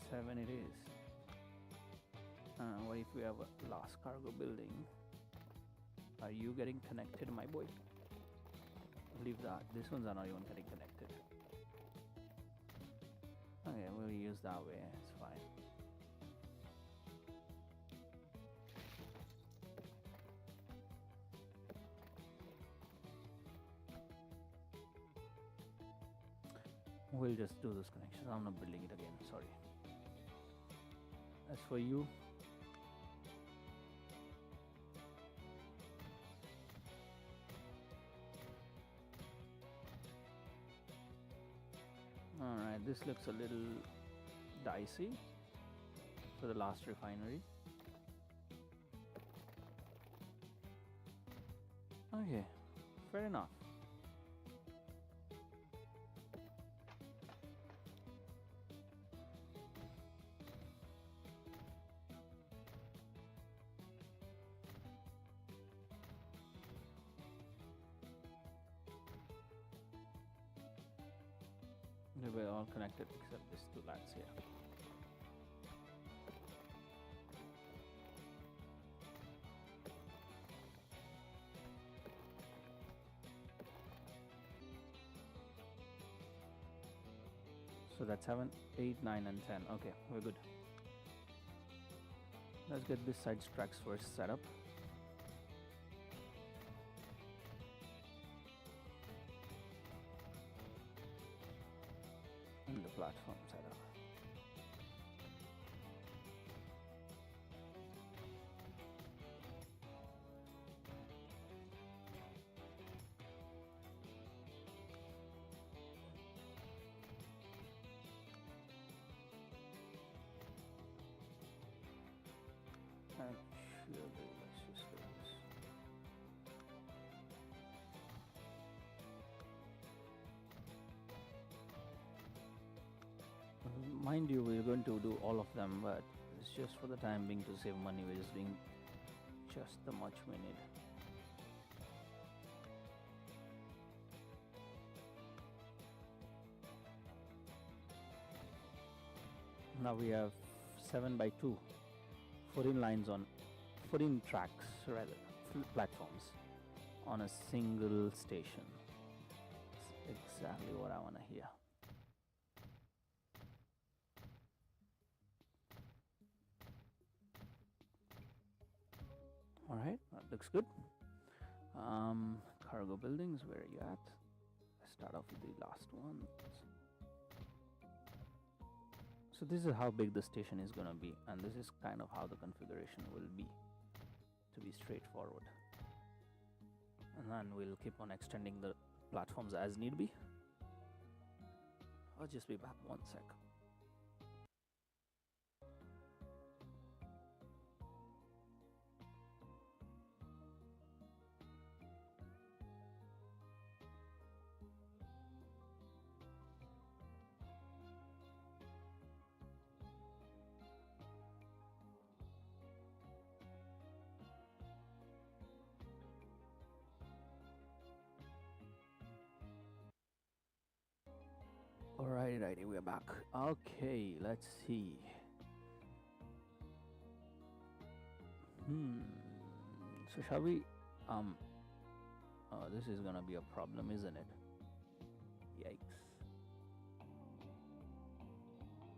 7 it is. What if we have a last cargo building? Are you getting connected, my boy? Leave that. These ones are not even getting connected. Okay, we'll use that way. It's fine. We'll just do those connections. I'm not building it again, sorry. As for you, alright, this looks a little dicey for the last refinery. Okay, fair enough. They were all connected except these two lights here. So So that's 7, 8, 9, and 10. Okay, we're good. Let's get this side tracks first set up. And the platform set up. Actually, let's just do this. Mind you, we're going to do all of them, but it's just for the time being to save money. We're just doing just the much we need. Now we have 7 by 2, 14 lines on 14 tracks, rather platforms on a single station. It's exactly what I want to hear. All right, that looks good. Cargo buildings, where are you at? Let's start off with the last one. So this is how big the station is going to be, and this is kind of how the configuration will be, to be straightforward. And then we'll keep on extending the platforms as need be. I'll just be back 1 sec. Alrighty, we're back. Okay, let's see. So shall we this is gonna be a problem, isn't it? Yikes.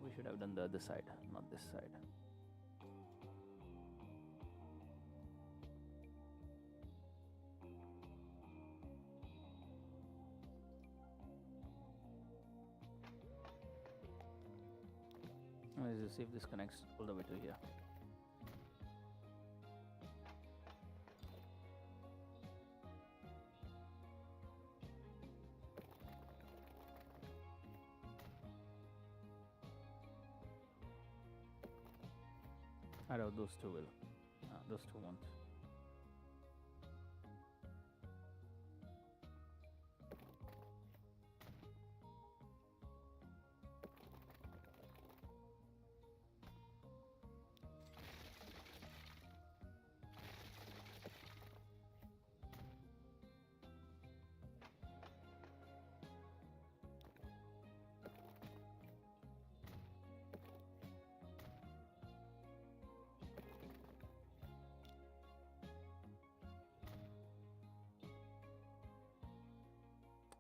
We should have done the other side, not this side. Let's just see if this connects all the way to here. I know those two will. Those two won't.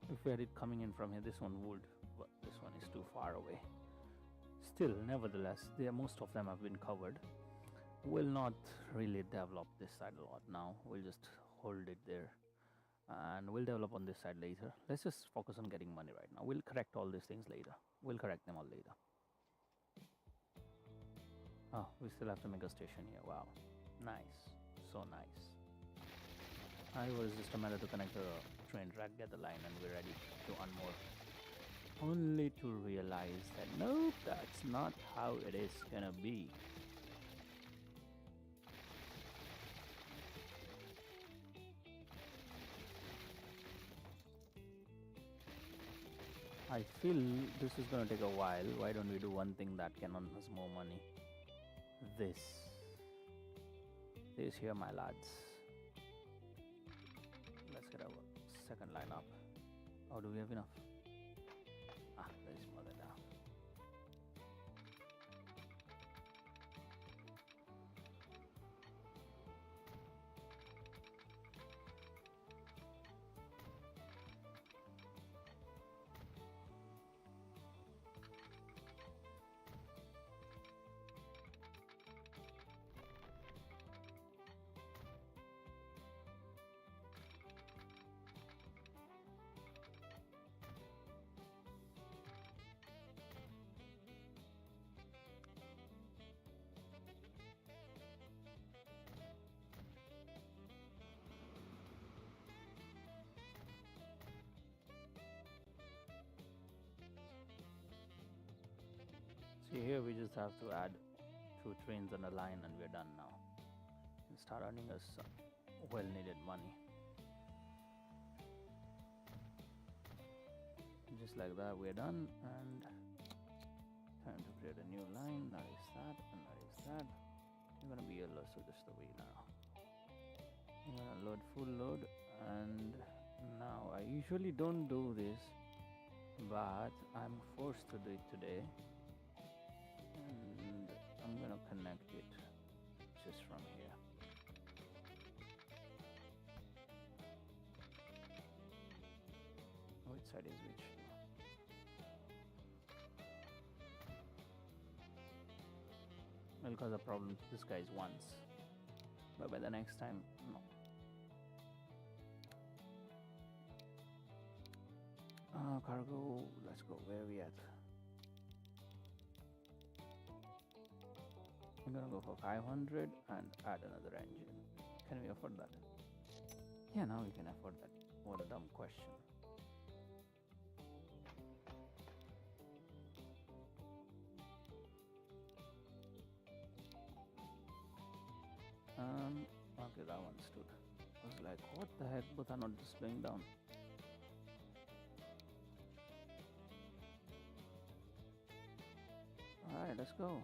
If we had it coming in from here, this one would, but this one is too far away. Still, nevertheless, most of them have been covered. We'll not really develop this side a lot now. We'll just hold it there, and we'll develop on this side later. Let's just focus on getting money right now. We'll correct all these things later. We'll correct them all later. Oh, we still have to make a station here. Wow, nice, so nice. I was just a matter to connect the train track, get the line, and we're ready to unmoor. Only to realize that nope, that's not how it is gonna be. I feel this is gonna take a while. Why don't we do one thing that can earn us more money? This here, my lads. Let's get our second line up. Oh, do we have enough? Let's mother down. See, here we just have to add 2 trains on a line and we're done now. And start earning us some well needed money. Just like that, we're done, and time to create a new line. That is that, and that is that. You're gonna be yellow, so just the way now. I'm gonna load full load, and now I usually don't do this, but I'm forced to do it today, and I'm gonna connect it just from here. Which side is which? Will cause a problem to this guy's once, but by the next time, no. Cargo, let's go. Where are we at? I'm gonna go for 500 and add another engine. Can we afford that? Yeah, now we can afford that. What a dumb question. Okay, that one stood. I was like, what the heck? Both are not displaying down. Alright, let's go.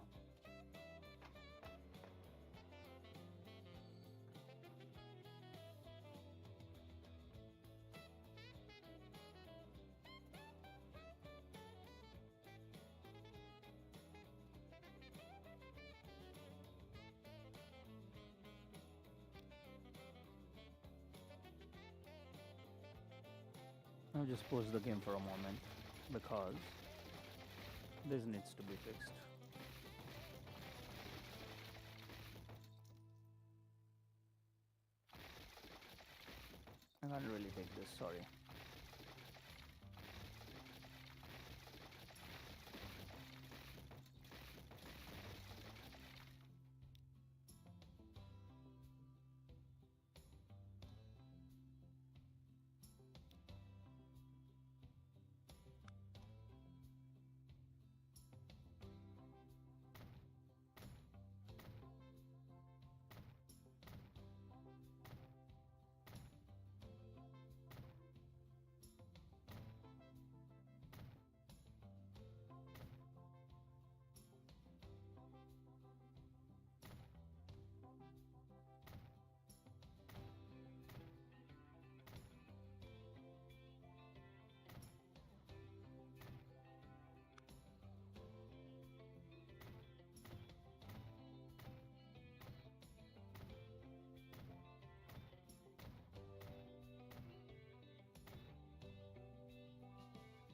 I'll just pause the game for a moment because this needs to be fixed. I can't really take this, sorry.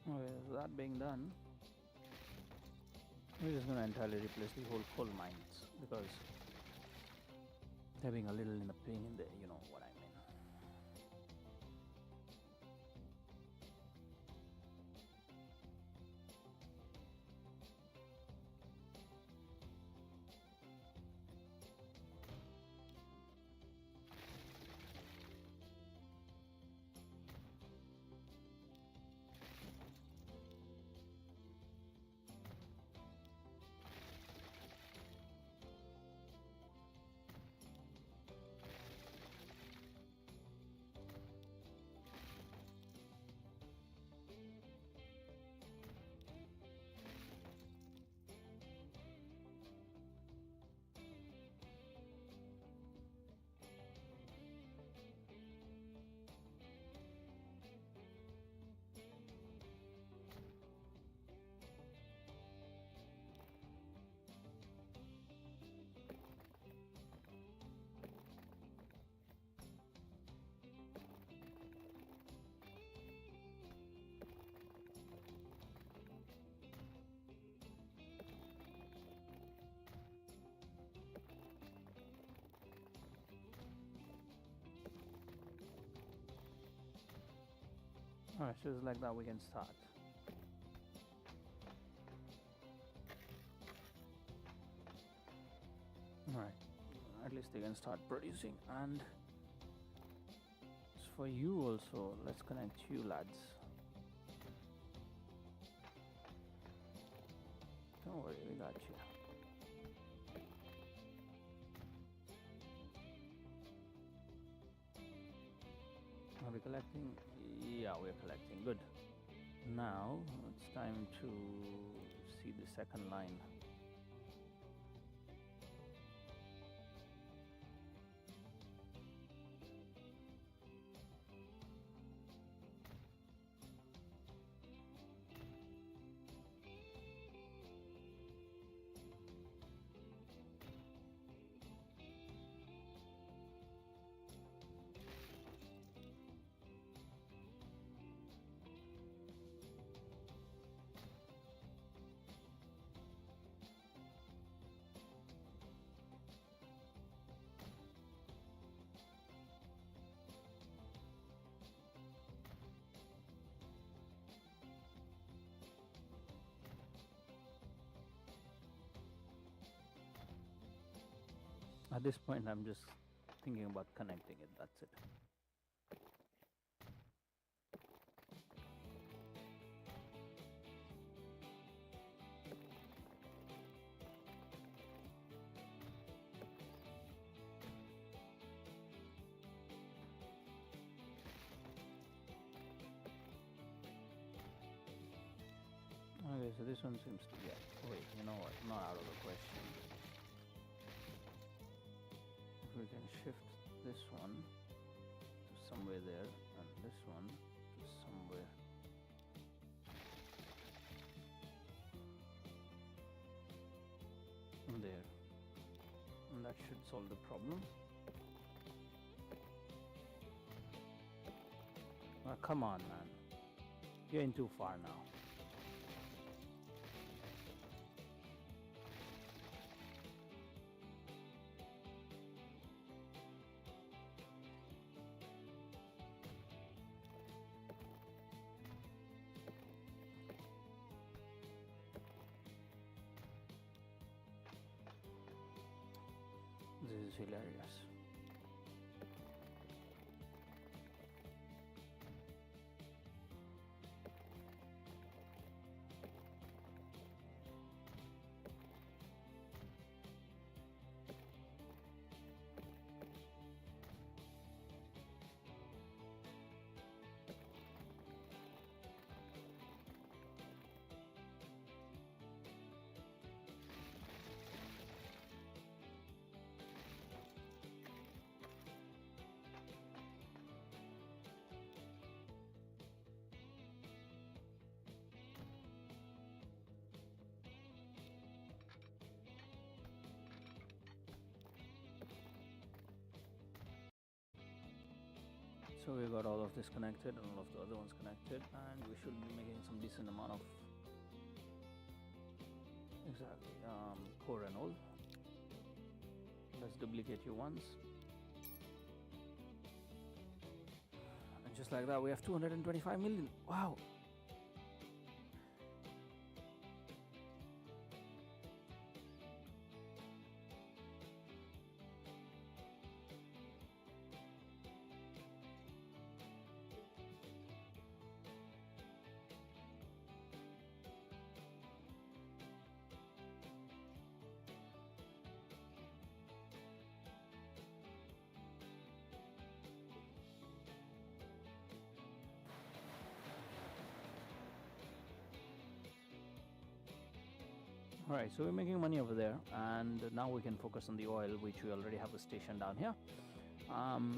Okay, so that being done, we're just going to entirely replace the whole coal mines because they're being a little in a pain in the, you know what I mean. Alright, so it's like that we can start. Alright, at least they can start producing, and for you also, let's connect you lads. Come Don't worry, we got you. Are we collecting? Yeah, we're collecting. Good. Now it's time to see the second line. At this point, I'm just thinking about connecting it, that's it. Okay, so this one seems to be, wait, you know what, not out of the question. We can shift this one to somewhere there and this one to somewhere there, and that should solve the problem. Oh, come on, man, you're in too far now. This is hilarious. So we got all of this connected and all of the other ones connected, and we should be making some decent amount of core and all. Let's duplicate you once, and just like that we have 225 million. Wow. Alright, so we're making money over there, and now we can focus on the oil, which we already have a station down here.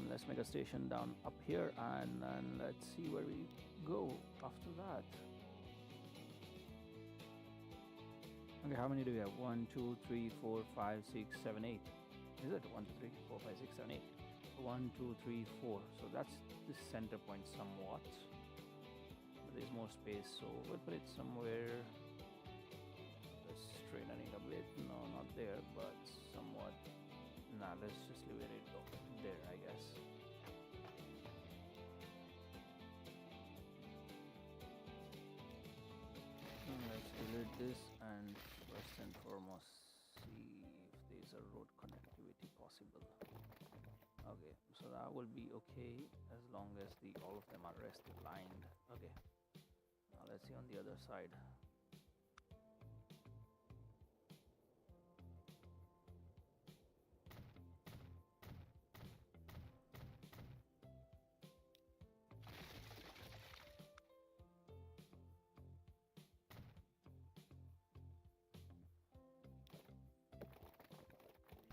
Let's make a station down up here, and let's see where we go after that. Okay, how many do we have? 1, 2, 3, 4, 5, 6, 7, 8. Is it 1, 2, 3, 4, 5, 6, 7, 8? 1, 2, 3, 4. So that's the center point somewhat. But there's more space, so we'll put it somewhere. Let's straighten it a bit. No, not there, but somewhat. Nah, let's just leave it there, I guess. Let's delete this, and first and foremost see if there's a road connectivity possible. Okay, so that will be okay as long as all of them are rest aligned. Okay, now let's see on the other side.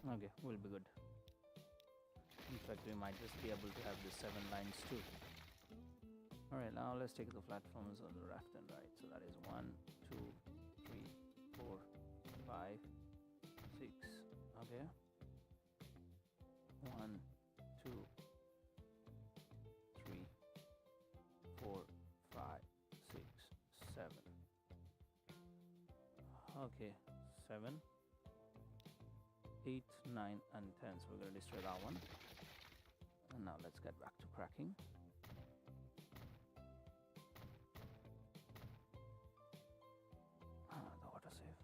Okay, we'll be good. In fact, we might just be able to have the 7 lines too. Alright, now let's take the platforms on the left and right. So that is 1, 2, 3, 4, 5, 6. Okay. 1, 2, 3, 4, 5, 6, 7. Okay, 7, 8, 9, and 10. So we're going to destroy that one. And now let's get back to cracking. The autosave.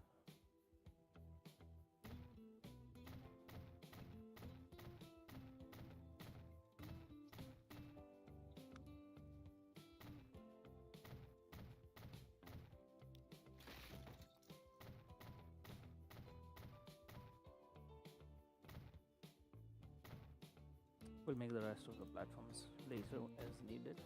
We'll make the rest of the platforms later as needed.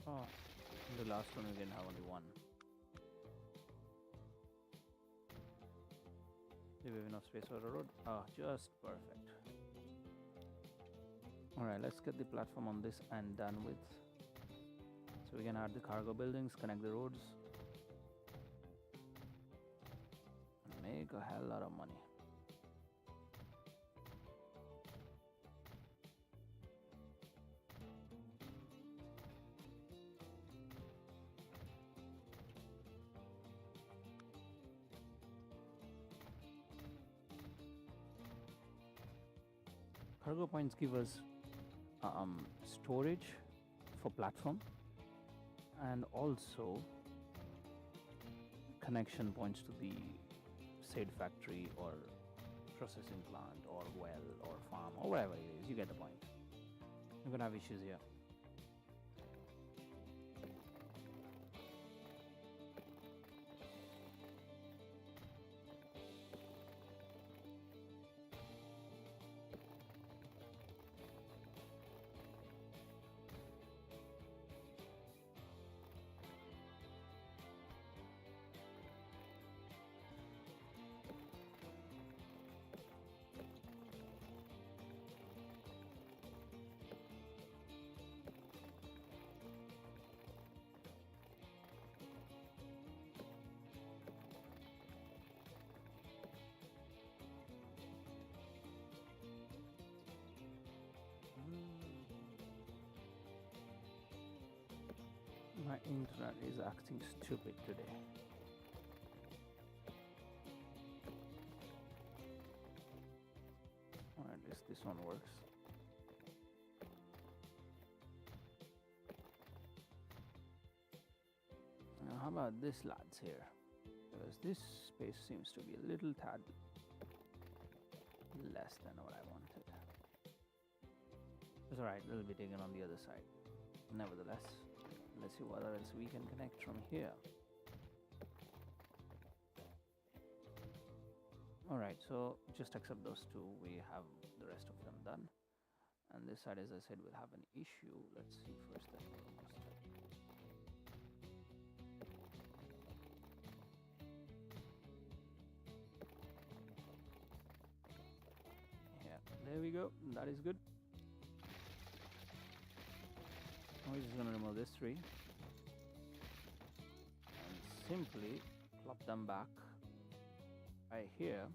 Oh, in the last one we can have only one. Do we have enough space for the road? Oh, just perfect. Alright, let's get the platform on this and done with. So we can add the cargo buildings, connect the roads, and make a hell lot of money. Cargo points give us storage for platform and also connection points to the said factory or processing plant or well or farm or whatever it is. You get the point. We're gonna have issues here. My internet is acting stupid today. Or at least this one works. Now how about this lads here? Because this space seems to be a little tad less than what I wanted. It's alright, it'll be taken on the other side. Nevertheless, let's see what else we can connect from here. Alright, so just accept those two. We have the rest of them done. And this side, as I said, will have an issue. Let's see first that we're almost done. Yeah, there we go. That is good. We're just going to remove this tree and simply plop them back right here.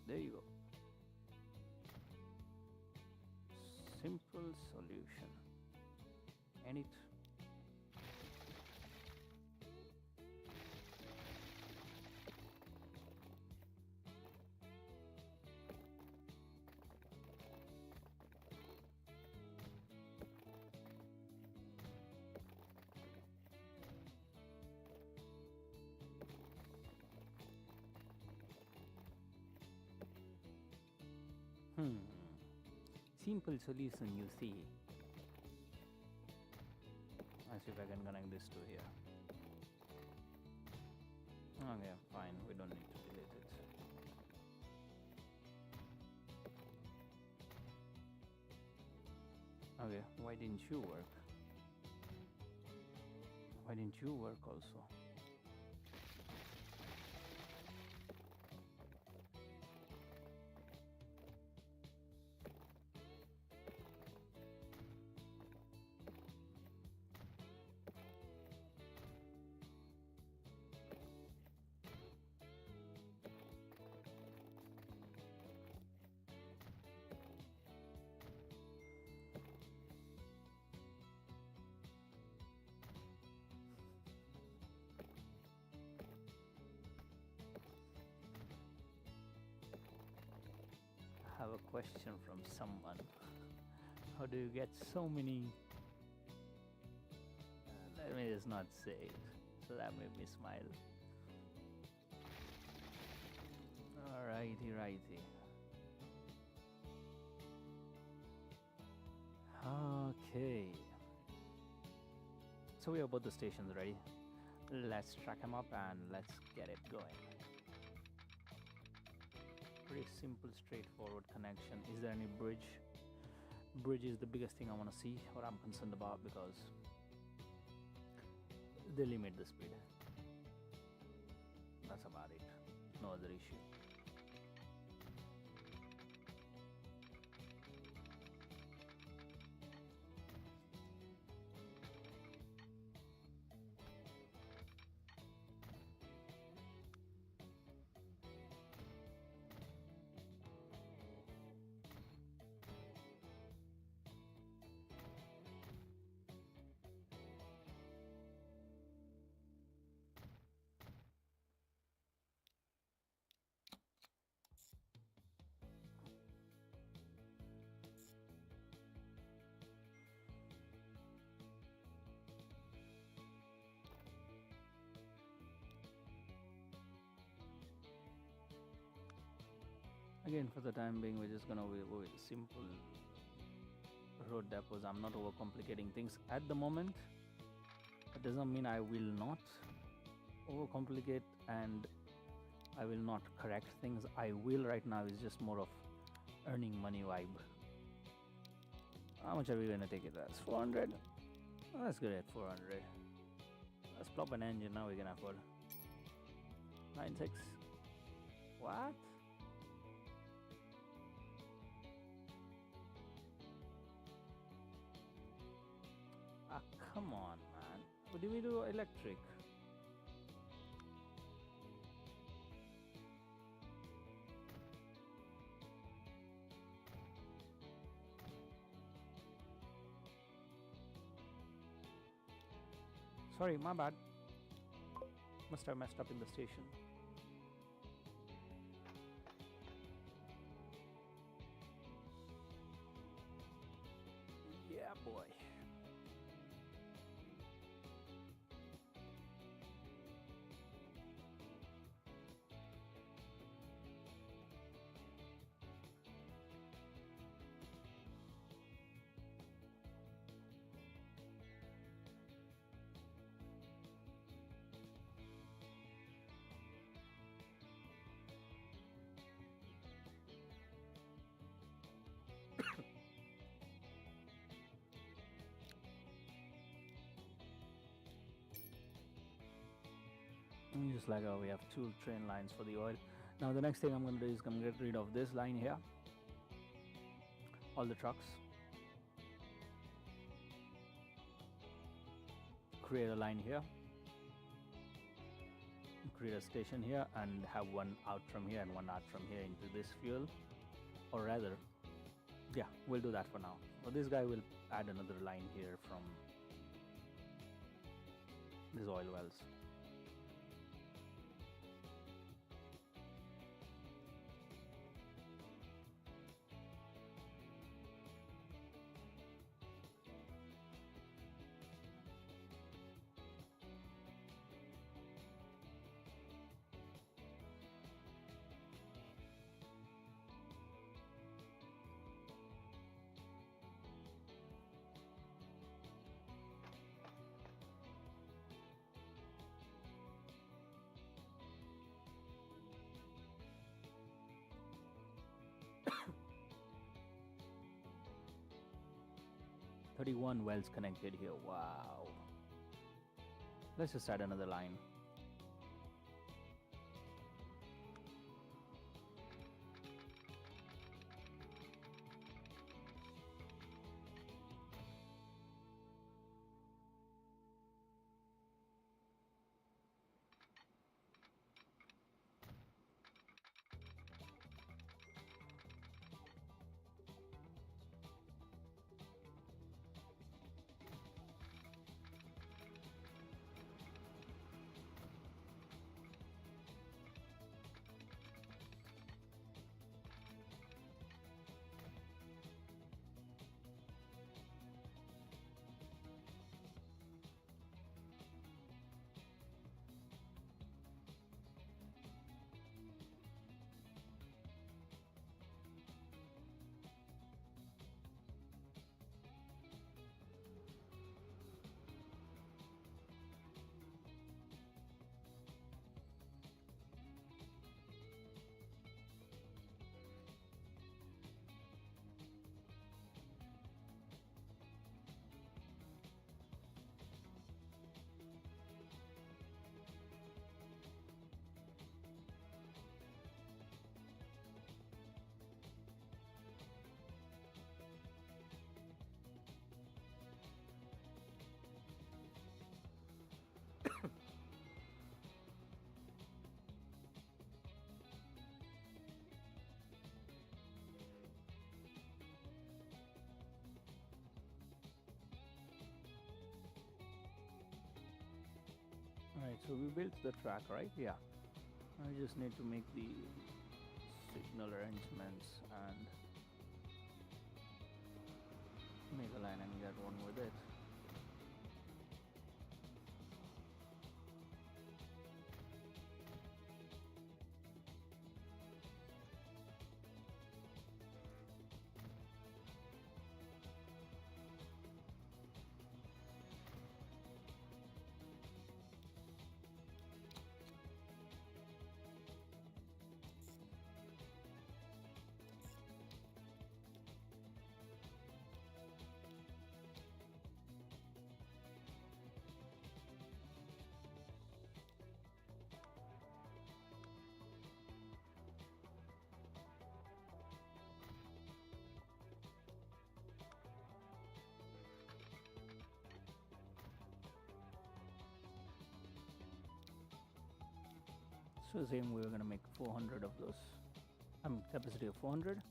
There you go. Simple solution. And it. Simple solution, you see. As see if I can connect this to here. Okay, fine, we don't need to delete it. Okay, why didn't you work? Why didn't you work also? I have a question from someone. How do you get so many? Let me just not say it. So that made me smile. Alrighty, righty. Okay. So we have both the stations ready. Let's track them up and let's get it going. Pretty simple, straightforward connection. Is there any bridge? Bridge is the biggest thing I want to see, or I'm concerned about, because they limit the speed. That's about it. No other issue. Again, for the time being, we're just gonna with simple road depots. I'm not overcomplicating things at the moment. That doesn't mean I will not overcomplicate and I will not correct things. I will. Right now is just more of earning money vibe. How much are we gonna take it as? 400? Oh, that's good at 400. Let's plop an engine now. We can afford 9.6. What? Ah, come on, man. What do we do electric? Sorry, my bad. Must have messed up in the station. Yeah, boy. Just like we have two train lines for the oil. Now the next thing I'm going to do is come get rid of this line here. All the trucks. Create a line here. Create a station here and have one out from here and one out from here into this fuel. Or rather, yeah, we'll do that for now. So this guy will add another line here from these oil wells. 31 wells connected here. Wow. Let's just add another line. Alright, so we built the track, right? Yeah. I just need to make the signal arrangements and make a line and get on with it. So same, we were gonna make 400 of those. Capacity of 400.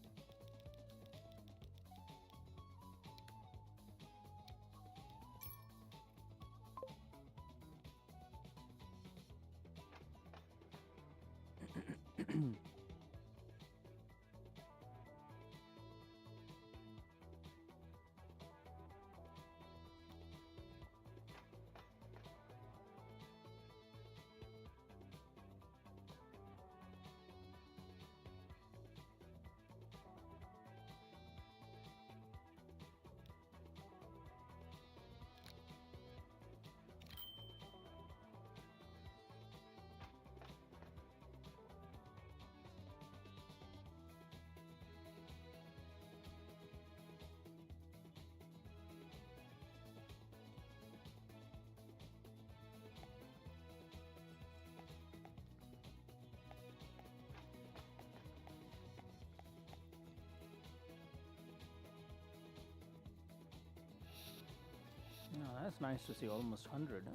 Oh, that's nice to see, almost 100, huh?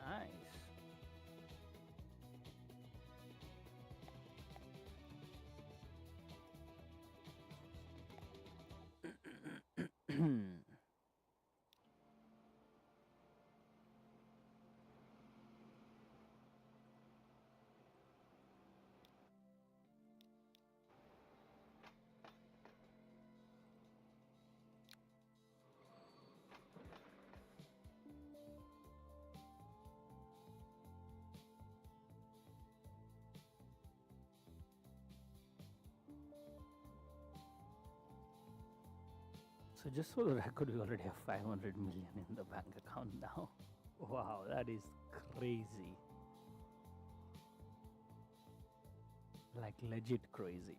Nice. So just for the record, we already have 500 million in the bank account now. Wow, that is crazy. Like legit crazy.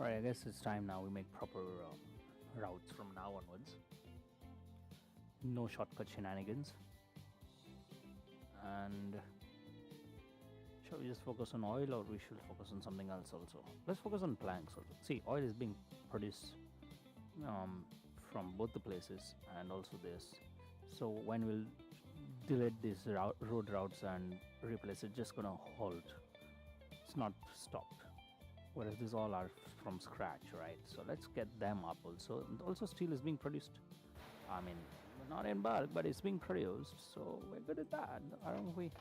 Alright, I guess it's time now we make proper routes from now onwards. No shortcut shenanigans. And shall we just focus on oil, or we should focus on something else also? Let's focus on planks also. See, oil is being produced from both the places and also this. So when we'll delete these road routes and replace it, just gonna halt. It's not stopped. Whereas these all are from scratch, right? So let's get them up also. And also steel is being produced. I mean, not in bulk, but it's being produced. So we're good at that, aren't we?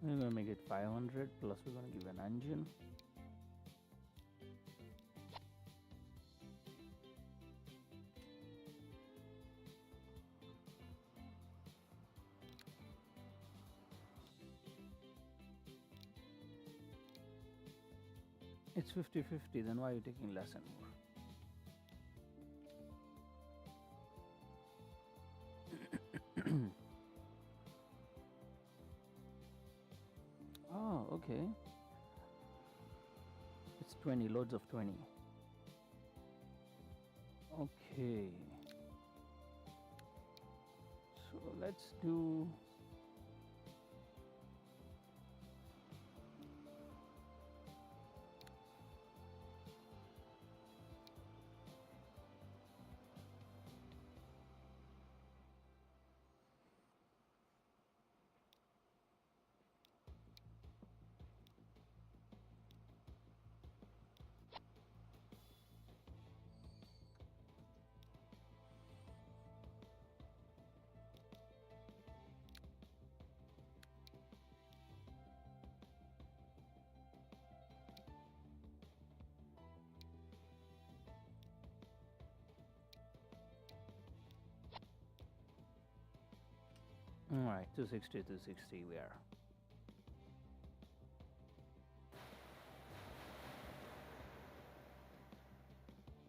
We're gonna make it 500 plus we're gonna give an engine. It's 50-50, then why are you taking less and more? Oh, okay. It's 20, loads of 20. Okay. So let's do... Alright, 260, 260 we are.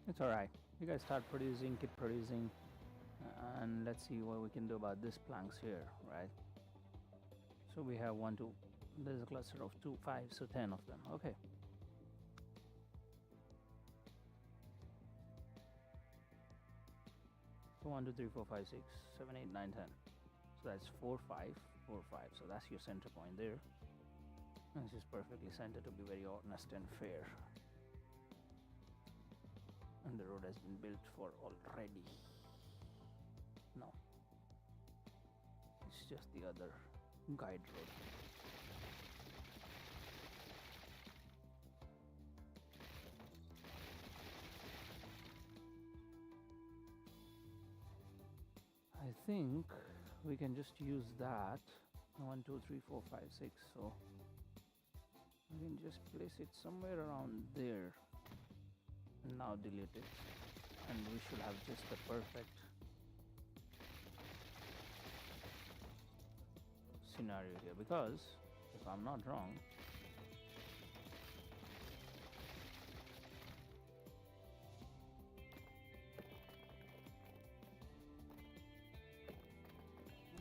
It's alright. You guys start producing, keep producing, and let's see what we can do about these planks here, right? So we have 1, 2, there's a cluster of 2, 5, so 10 of them. Okay. So 1, 2, 3, 4, 5, 6, 7, 8, 9, 10. So that's 4, 5, 4, 5. So that's your center point there. And this is perfectly centered to be very honest and fair. And the road has been built for already. No. It's just the other guide road. I think we can just use that 1, 2, 3, 4, 5, 6. So we can just place it somewhere around there and now delete it, and we should have just the perfect scenario here, because if I'm not wrong,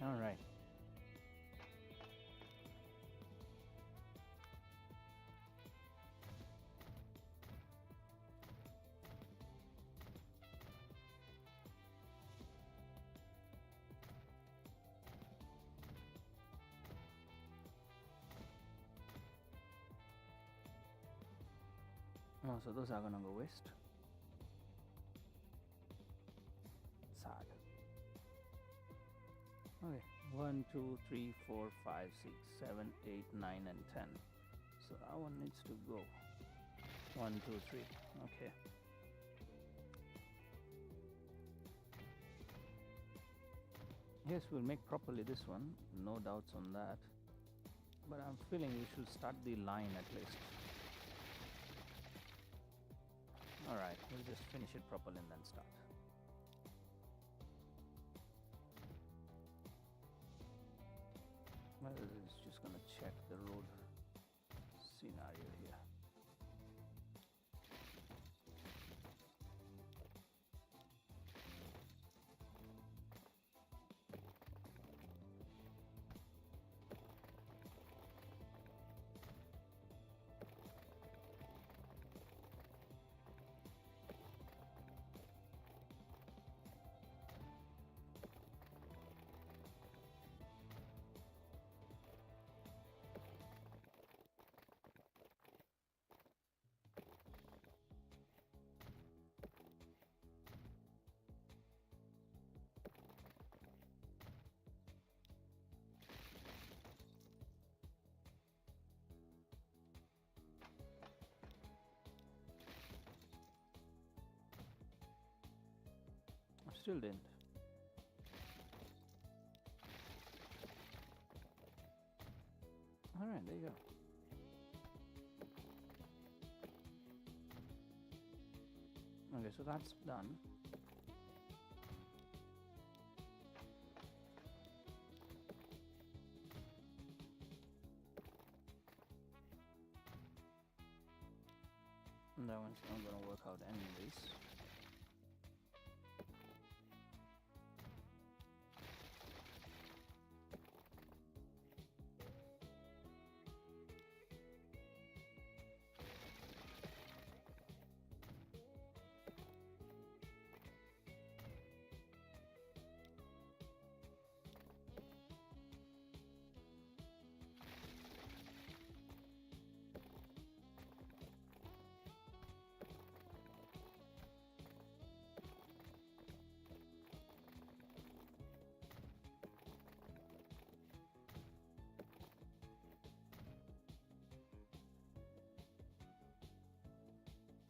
all right. Oh, so those are gonna go west. Sad. Okay, 1, 2, 3, 4, 5, 6, 7, 8, 9, and 10. So that one needs to go. 1, 2, 3. Okay. Yes, we'll make properly this one. No doubts on that. but I'm feeling we should start the line at least. Alright, we'll just finish it properly and then start. Well, it's just gonna check the road scenario here. Still didn't. Alright, there you go. Okay, so that's done. And that one's not gonna work out anyways.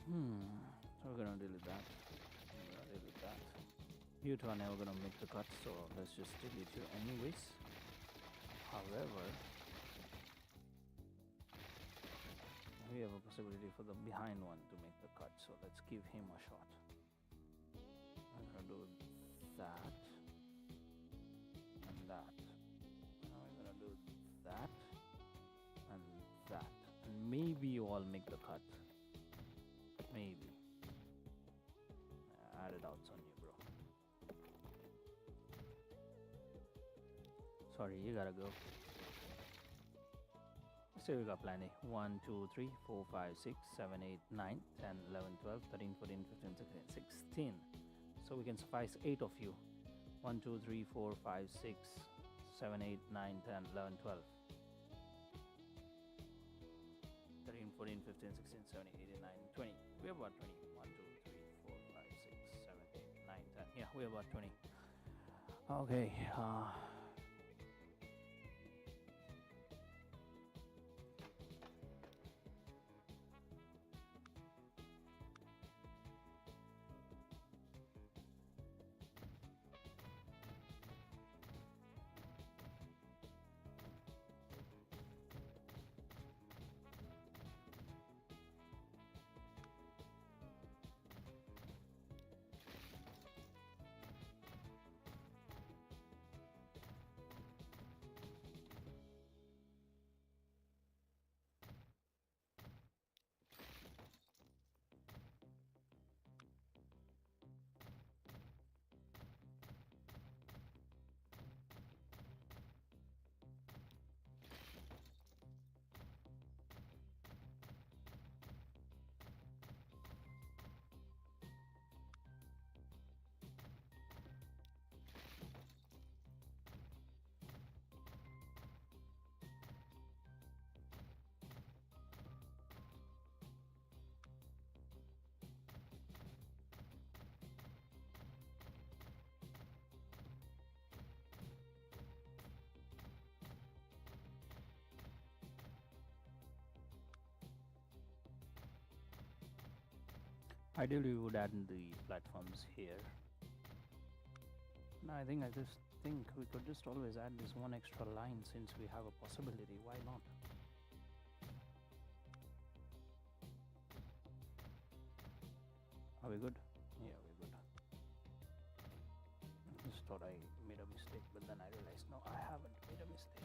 So we're gonna delete that. We're gonna delete that. You two are never gonna make the cut, so let's just delete you anyways. However, we have a possibility for the behind one to make the cut, so let's give him a shot. I'm gonna do that and that. Now I'm gonna do that and that, and maybe you all make the cut. Maybe. Added outs on you, bro. Sorry, you gotta go. Still we got plenty. 1, 2, 3, 4, 5, 6, 7, 8, 9, 10, 11, 12, 13, 14, 15, 16, 16. So we can suffice 8 of you. 1, 2, 3, 4, 5, 6, 7, 8, 9, 10, 11, 12. 13, 14, 15, 16, 17, 18, 19, 20. We have about 20. 1, 2, 3, 4, 5, 6, 7, 8, 9, 10. Yeah, we have about 20. Okay. Ideally, we would add in the platforms here. No, I think think we could just always add this one extra line since we have a possibility. Why not? Are we good? Yeah, we're good. Just thought I made a mistake, but then I realized no, I haven't made a mistake.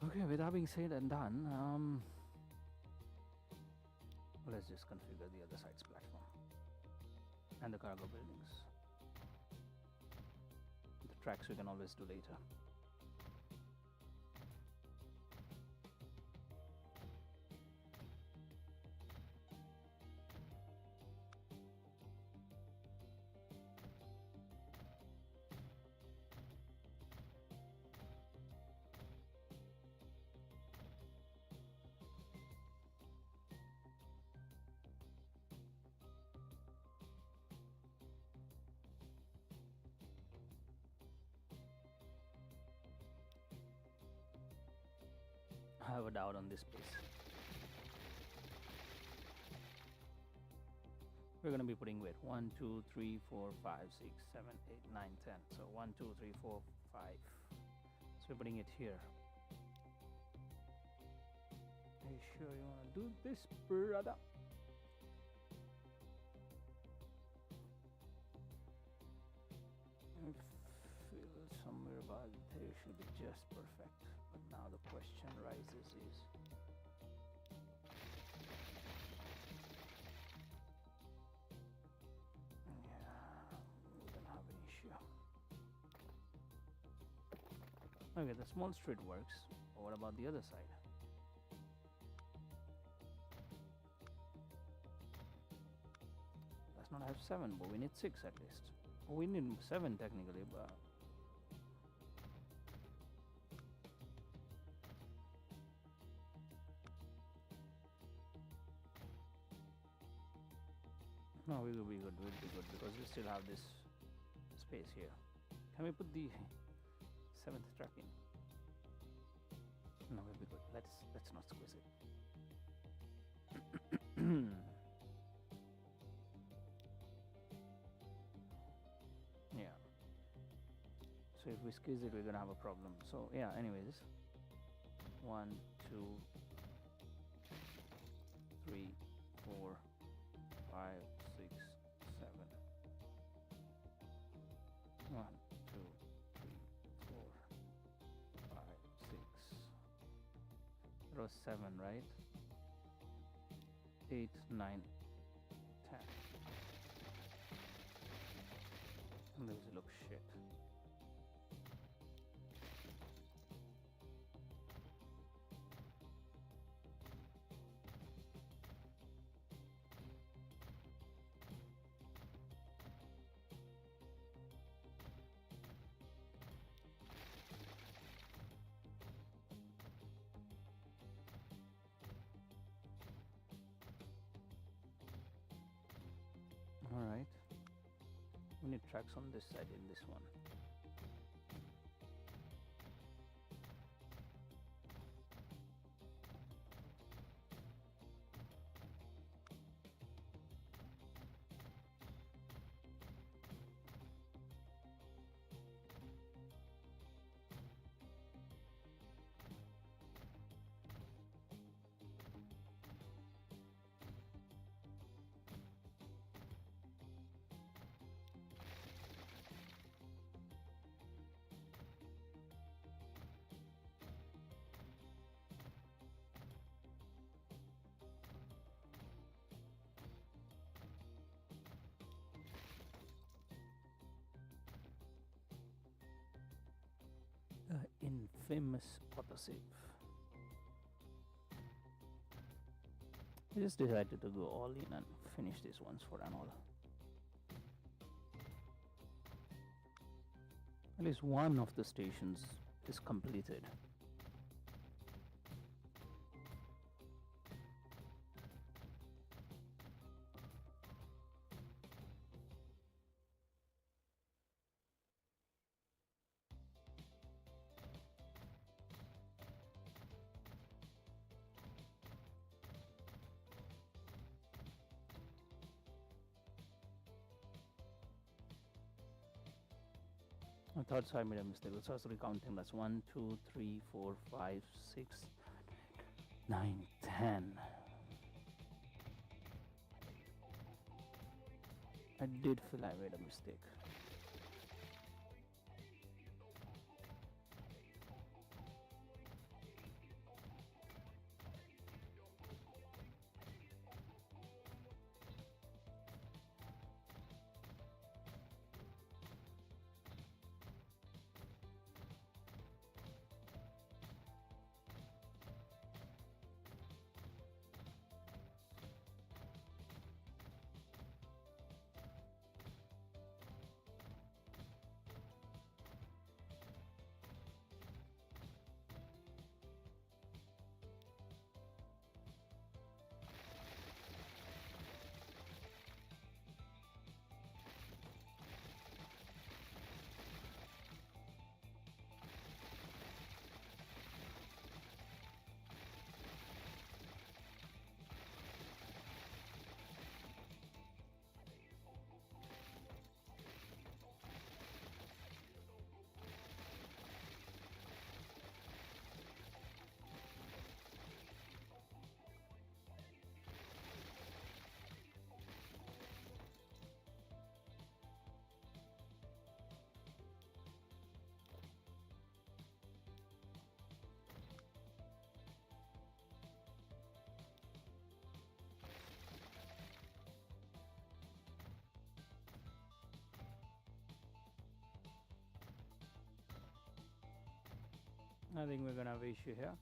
Okay, with that being said and done, let's just configure the other side's platform and the cargo buildings. The tracks we can always do later. I have a doubt on this place. We're going to be putting weight 1, 2, 3, 4, 5, 6, 7, 8, 9, 10. So 1, 2, 3, 4, 5. So we're putting it here. Are you sure you want to do this, brother? I feel somewhere about there should be just perfect. But now the question rises is, yeah, we don't have an issue. Okay, the small street works. But what about the other side? Does not have 7, but we need 6 at least. We need 7 technically, but no, we will be good. We'll be good because we still have this space here. Can we put the 7th track in? No, we'll be good. Let's not squeeze it. Yeah. So if we squeeze it, we're gonna have a problem. So yeah. Anyways, 1, 2, 3, 4, 5, 6, 7. 1, 2, 3, 4, 5, 6. It was 7, right? 8, 9, 10. And those look shit. Alright. We need tracks on this side in this one. Infamous autosave. I just decided to go all in and finish this once for and all. At least one of the stations is completed. I thought so. I made a mistake. So I was recounting. That's 1, 2, 3, 4, 5, 6, 9, 10. I did feel I made a mistake. I think we're gonna have an issue here.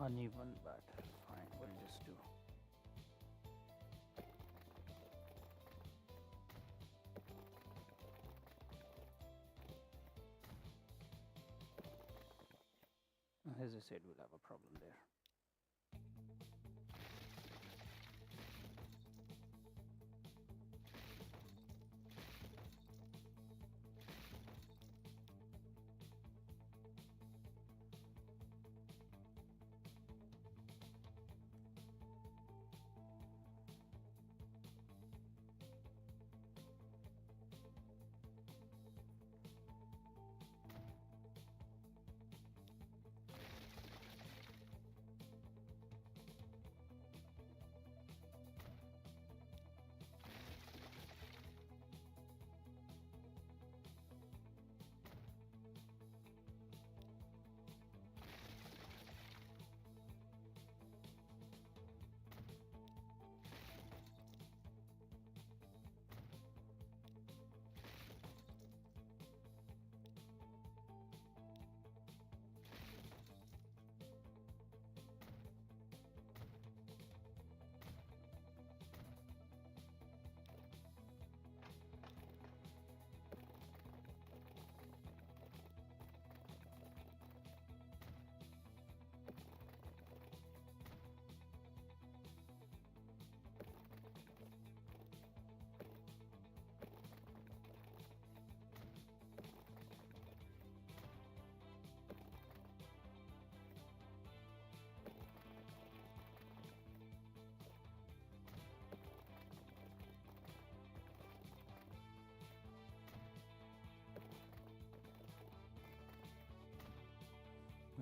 Uneven, but fine, we'll just do. As I said, we'll have a problem there.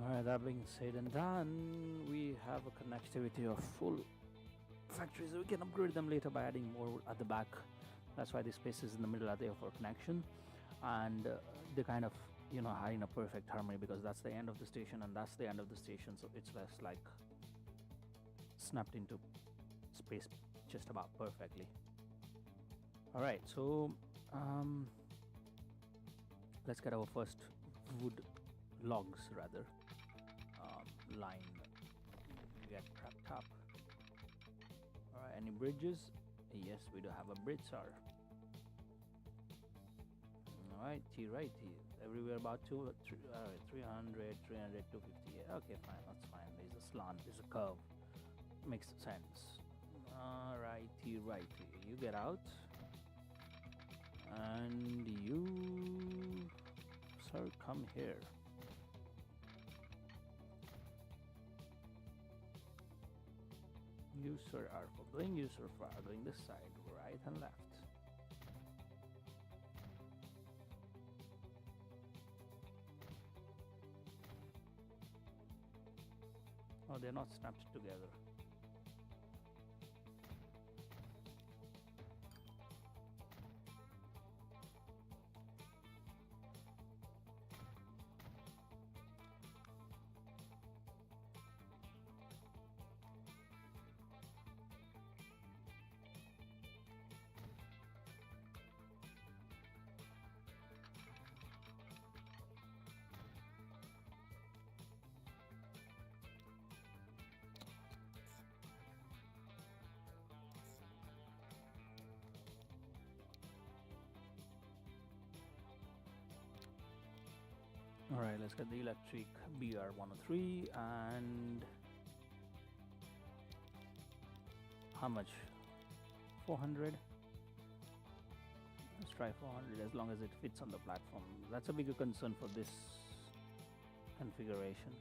Alright, that being said and done, we have a connectivity of full factories. We can upgrade them later by adding more at the back. That's why the spaces in the middle are there for connection, and they kind of, you know, are in a perfect harmony, because that's the end of the station and that's the end of the station, so it's less like snapped into space just about perfectly. Alright, so let's get our first wood logs rather line get prepped up. Alright, any bridges? Yes, we do have a bridge, sir. Alright, T right, T. Everywhere about 300, 300, 250. Yeah, okay, fine, that's fine. There's a slant, there's a curve. Makes sense. Alright, T right, T. You get out. And you, sir, come here. You, sir, are for going, you, sir, are going this side, right and left. Oh, they're not snapped together. Alright, let's get the electric BR103 and how much? 400? Let's try 400 as long as it fits on the platform. That's a bigger concern for this configuration.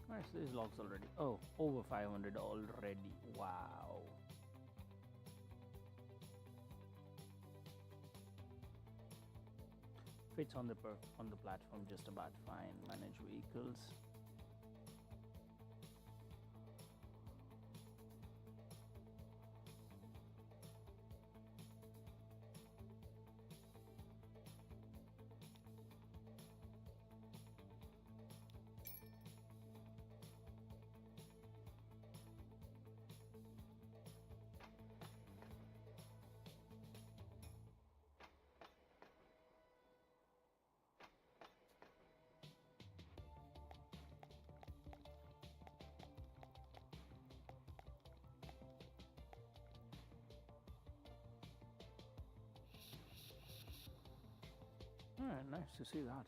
Where's these logs already? Oh, over 500 already. Wow. Fits on the platform just about fine. Manage vehicles. Alright, nice to see that.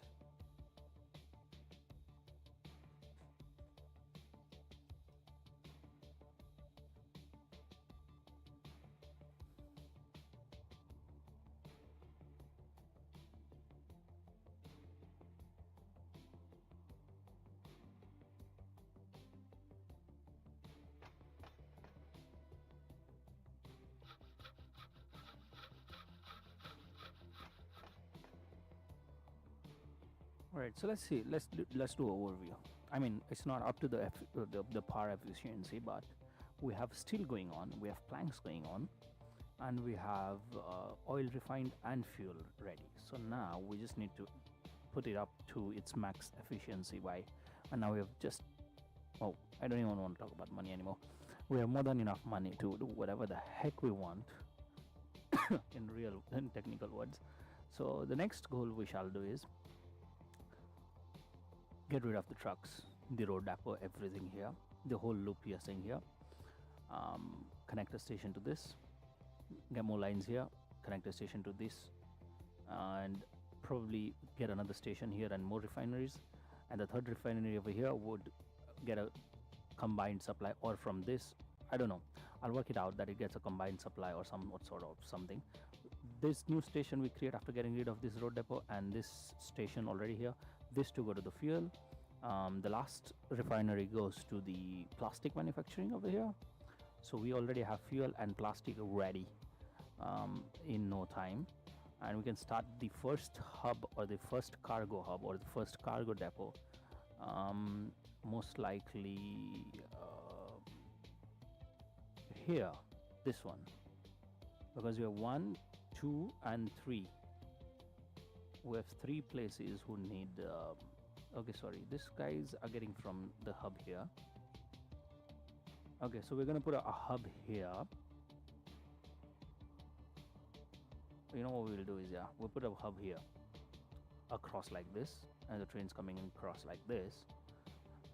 Right, so let's see. Let's do overview. I mean, it's not up to the power efficiency, but we have steel going on, we have planks going on, and we have oil refined and fuel ready. So now we just need to put it up to its max efficiency and now we have just, oh, I don't even want to talk about money anymore. We have more than enough money to do whatever the heck we want in technical words. So the next goal we shall do is get rid of the trucks, the road depot, everything here, the whole loop you're seeing here. Connect a station to this, get more lines here, connect a station to this, and probably get another station here and more refineries. And the third refinery over here would get a combined supply, or from this, I don't know, I'll work it out that it gets a combined supply or sort of something. This new station we create after getting rid of this road depot and this station already here, this to go to the fuel. The last refinery goes to the plastic manufacturing over here. So we already have fuel and plastic ready in no time, and we can start the first hub or the first cargo hub or the first cargo depot, most likely here, this one, because we have 1, 2 and 3. We have 3 places who need okay, sorry, these guys are getting from the hub here. Okay, so we're gonna put a hub here. You know what we will do is, yeah, we'll put a hub here across like this, and the train's coming in across like this,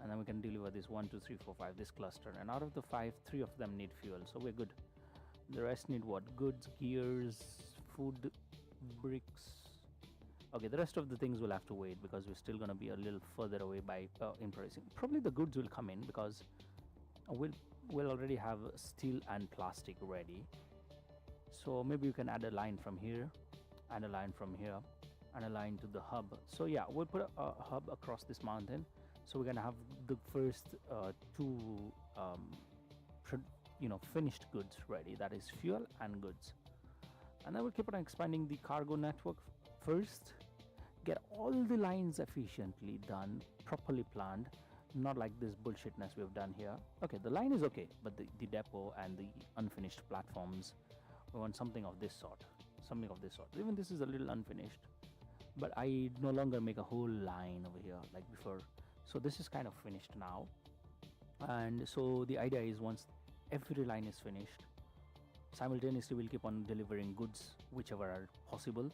and then we can deliver this 1 2 3 4 5 this cluster, and out of the 5, 3 of them need fuel, so we're good. The rest need what? Goods, gears, food, bricks. Okay, the rest of the things will have to wait because we're still gonna be a little further away by in pricing. Probably the goods will come in because we'll already have steel and plastic ready. So maybe you can add a line from here, and a line from here, and a line to the hub. So yeah, we'll put a hub across this mountain. So we're gonna have the first two finished goods ready, that is fuel and goods, and then we'll keep on expanding the cargo network first, get all the lines efficiently done, properly planned, not like this bullshitness we've done here. Okay, the line is okay, but the depot and the unfinished platforms, we want something of this sort. Even this is a little unfinished, but I no longer make a whole line over here like before. So this is kind of finished now, and so the idea is once every line is finished, simultaneously we'll keep on delivering goods whichever are possible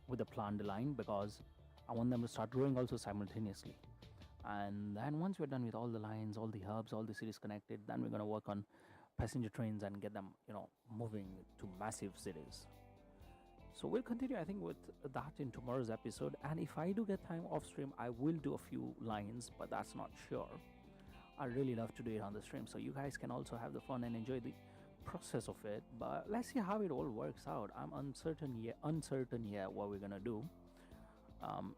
with a planned line, because I want them to start growing also simultaneously. And then once we're done with all the lines, all the hubs, all the cities connected, then we're going to work on passenger trains and get them moving to massive cities. So we'll continue, I think, with that in tomorrow's episode, and if I do get time off stream, I will do a few lines, but that's not sure. I really love to do it on the stream, so you guys can also have the fun and enjoy the process of it. But let's see how it all works out. I'm uncertain yet what we're gonna do.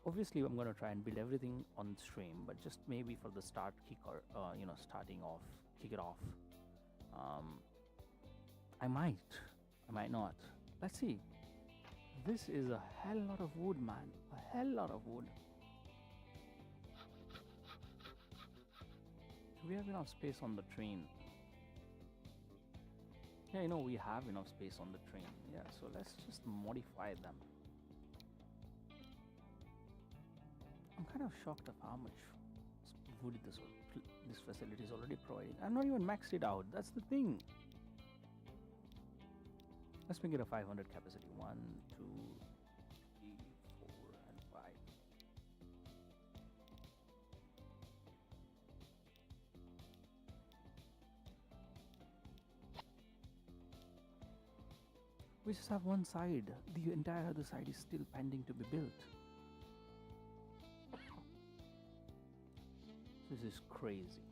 Obviously I'm gonna try and build everything on stream, but just maybe for the start kick it off. I might not. Let's see. This is a hell lot of wood, man. A hell lot of wood. Do we have enough space on the train? Yeah, we have enough space on the train. Yeah, so let's just modify them. I'm kind of shocked of how much wood this facility is already providing. I've not even maxed it out. That's the thing. Let's make it a 500 capacity. 1, 2, 3, 4, and 5. We just have one side. The entire other side is still pending to be built. This is crazy.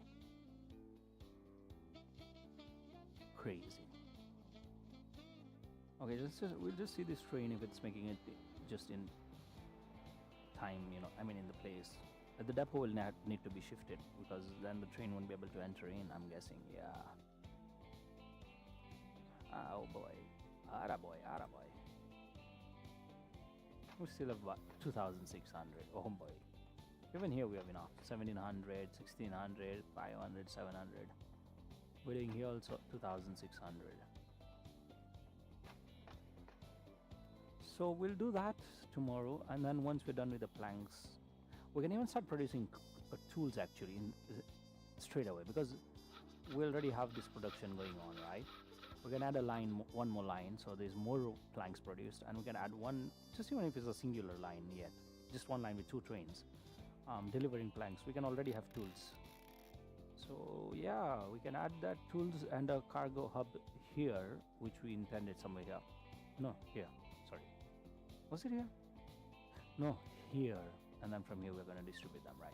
Okay, we'll just see this train if it's making it just in time, in the place. The depot will need to be shifted, because then the train won't be able to enter in, I'm guessing. Yeah. Oh boy. Ara boy. We still have about 2,600. Oh boy. Even here we have enough. 1,700, 1,600, 500, 700. We're doing here also 2,600. So we'll do that tomorrow, and then once we're done with the planks, we can even start producing tools actually straight away, because we already have this production going on, right? We can add a line, one more line, so there's more planks produced, and we can add one, just even if it's a singular line yet, just one line with 2 trains delivering planks. We can already have tools. So yeah, we can add that tools and a cargo hub here, which we intended somewhere here. No, here. Sorry. Was it here? No, here. And then from here we're going to distribute them, right?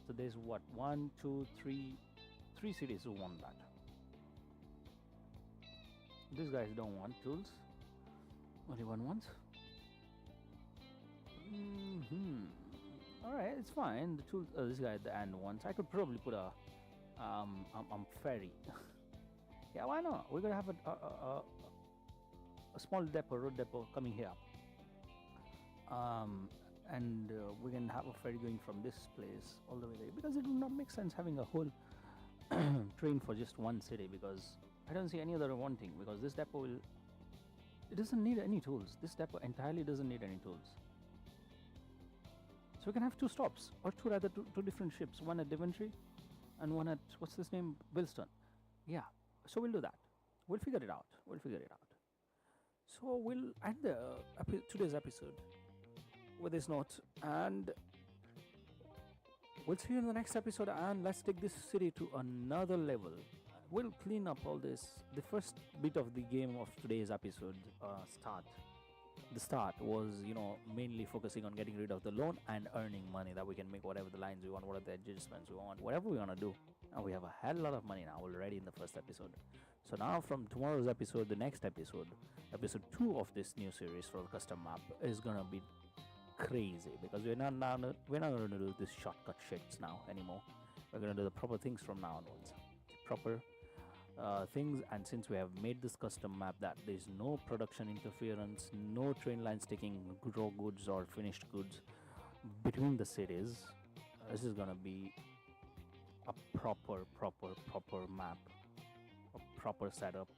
So there's what? 1, 2, 3 cities who want that. These guys don't want tools. Only one wants. Alright, it's fine. The tools. This guy at the end wants. I could probably put a ferry. Yeah, why not? We're gonna have a small depot, road depot coming here. And we can have a ferry going from this place all the way there, because it would not make sense having a whole train for just one city, because I don't see any other wanting, because this depot it doesn't need any tools. This depot entirely doesn't need any tools. So we can have 2 stops, or two different ships, one at Daventry and one at, what's this name, Bilston. Yeah, So we'll do that. We'll figure it out. So we'll end the today's episode with this note, and we'll see you in the next episode. And let's take this city to another level. We'll clean up all this. The first bit of the game of today's episode the start was, mainly focusing on getting rid of the loan and earning money, that we can make whatever the lines we want, whatever the adjustments we want, whatever we want to do. And we have a hell lot of money now already in the first episode. So now from tomorrow's episode, the next episode 2 of this new series for custom map, is gonna be crazy, because we're not gonna do this shortcut shits now anymore. We're gonna do the proper things from now onwards. Proper things. And since we have made this custom map that there's no production interference, no train lines taking raw goods or finished goods between the cities, this is gonna be a proper map, a proper setup.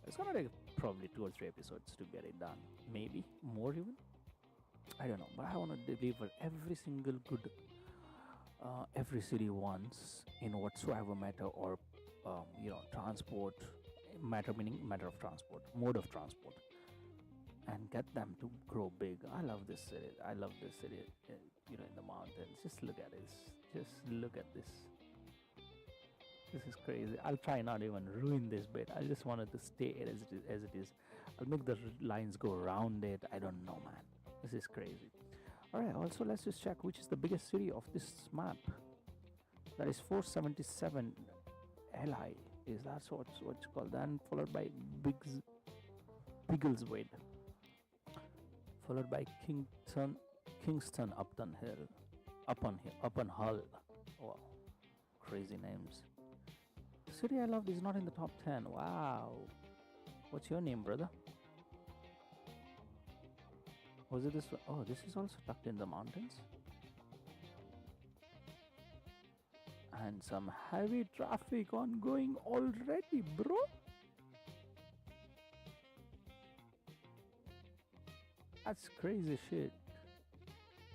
It's gonna take probably 2 or 3 episodes to get it done, maybe more even, I don't know. But I want to deliver every single good every city once in whatsoever matter, or transport matter, meaning matter of transport, mode of transport, and get them to grow big. I love this city, in the mountains. Just look at this. This is crazy. I'll try not even ruin this bit. I just wanted to stay as it is. I'll make the lines go around it. I don't know, man. This is crazy. Alright, also let's just check which is the biggest city of this map. That is 477 Li. Is that what's called? Then followed by Biggleswade. Followed by Kingston Upton Hull. Wow. Crazy names. The city I loved is not in the top 10. Wow. What's your name, brother? Was it this one? Oh, this is also tucked in the mountains. And some heavy traffic ongoing already, bro. That's crazy shit.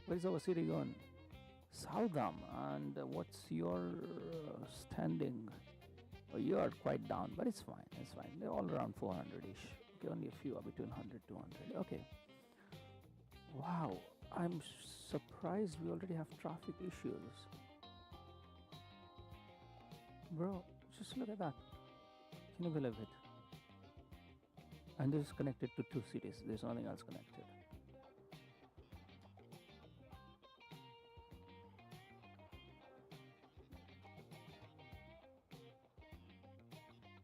Where's our city going? Southam. And what's your standing? Oh, you are quite down, but it's fine. They're all around 400-ish. Okay, only a few are between 100, 200. Okay. Wow, I'm surprised we already have traffic issues. Bro, just look at that. Can you believe it? And this is connected to 2 cities. There's nothing else connected.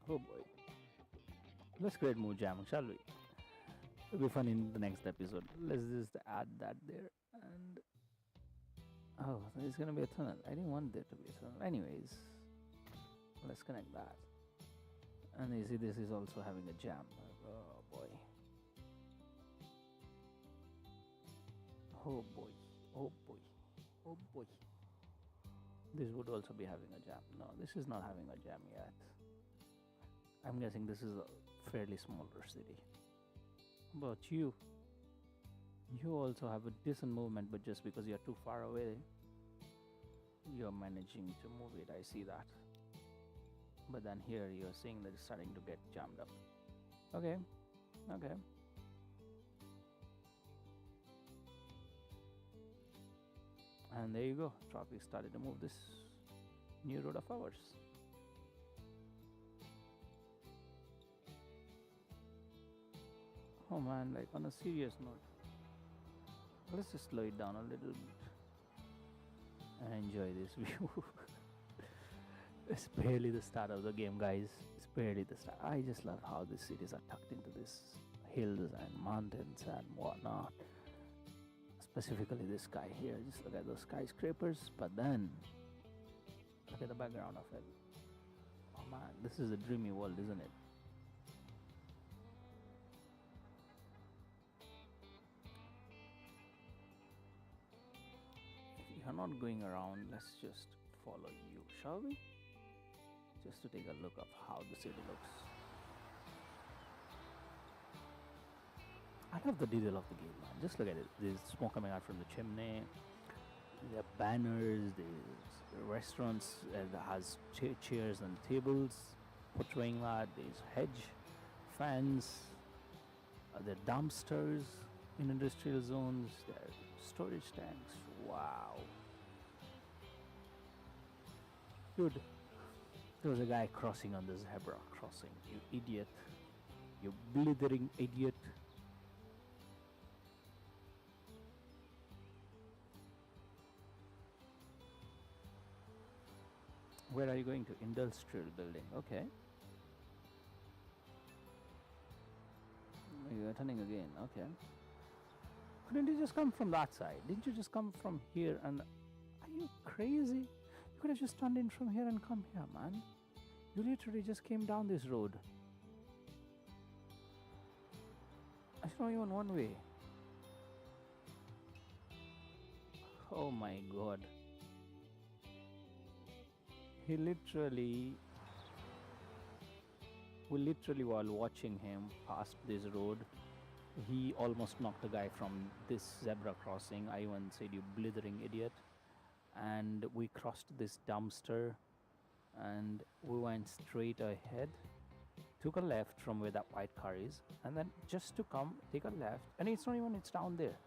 Oh boy. Let's create more jamming, shall we? It'll be fun in the next episode. Let's just add that there. And oh, there's gonna be a tunnel. I didn't want there to be a tunnel. Anyways, let's connect that. And you see, this is also having a jam. Oh boy. Oh boy. Oh boy. Oh boy. This would also be having a jam. No, this is not having a jam yet. I'm guessing this is a fairly smaller city. But you also have a decent movement, but just because you're too far away, you're managing to move it. I see that. But then here you're seeing that it's starting to get jammed up. Okay. And there you go. Traffic started to move this new road of ours. Oh man, like on a serious note, let's just slow it down a little bit and enjoy this view. It's barely the start of the game, guys. It's barely the start. I just love how these cities are tucked into these hills and mountains and whatnot. Specifically this guy here. Just look at those skyscrapers, but then look at the background of it. Oh man, this is a dreamy world, isn't it? If you're not going around, let's just follow you, shall we? Just to take a look of how the city looks. I love the detail of the game, man. Just look at it. There's smoke coming out from the chimney. There are banners. There's restaurants that has chairs and tables. portraying that. These hedge fans, the dumpsters in industrial zones, there are storage tanks. Wow. Dude, there was a guy crossing on the zebra crossing. You idiot. You blithering idiot. Where are you going to? Industrial building. Okay. You're turning again. Okay. Couldn't you just come from that side? Didn't you just come from here? And are you crazy? You could have just turned in from here and come here, man. You literally just came down this road. It's not even one way. Oh my god. We literally, while watching him past this road, he almost knocked a guy from this zebra crossing. I even said, you blithering idiot. And we crossed this dumpster and we went straight ahead, took a left from where that white car is, and then just to come, take a left, and it's not even, it's down there.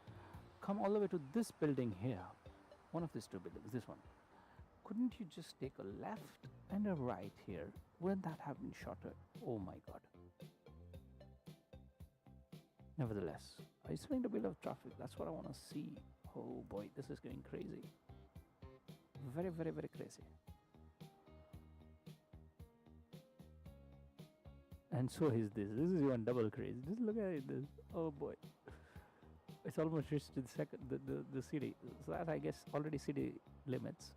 Come all the way to this building here. One of these two buildings, this one. Couldn't you just take a left and a right here? Wouldn't that have been shorter? Oh my god. Nevertheless, I explained a bit of traffic. That's what I want to see. Oh boy, this is going crazy. Very, very, very crazy. And so is this. This is even double crazy. Just look at it. This. Oh boy. It's almost reached the city. So that, I guess, already city limits.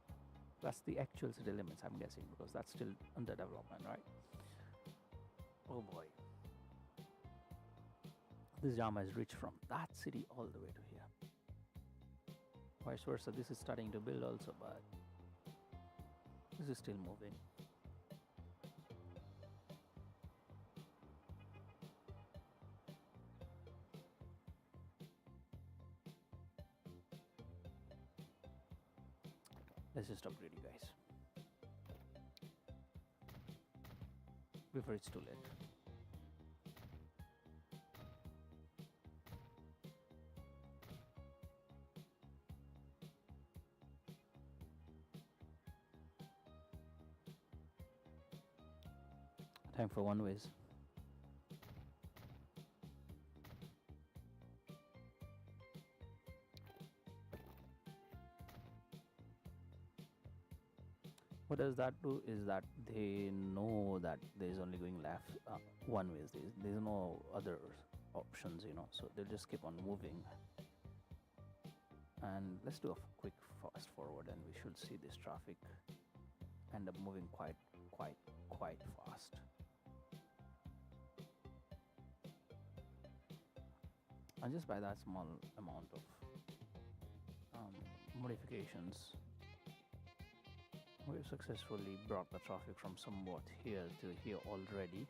That's the actual city limits, I'm guessing, because that's still under development, right? Oh boy. This jam has reached from that city all the way to here. Vice versa, this is starting to build also, but this is still moving. Let's just upgrade you guys before it's too late. Time for one ways. What does that do is that they know that there is only going left one way. There's no other options, you know, so they'll just keep on moving. And let's do a quick fast forward and we should see this traffic end up moving quite fast. And just by that small amount of modifications, we've successfully brought the traffic from somewhat here to here already.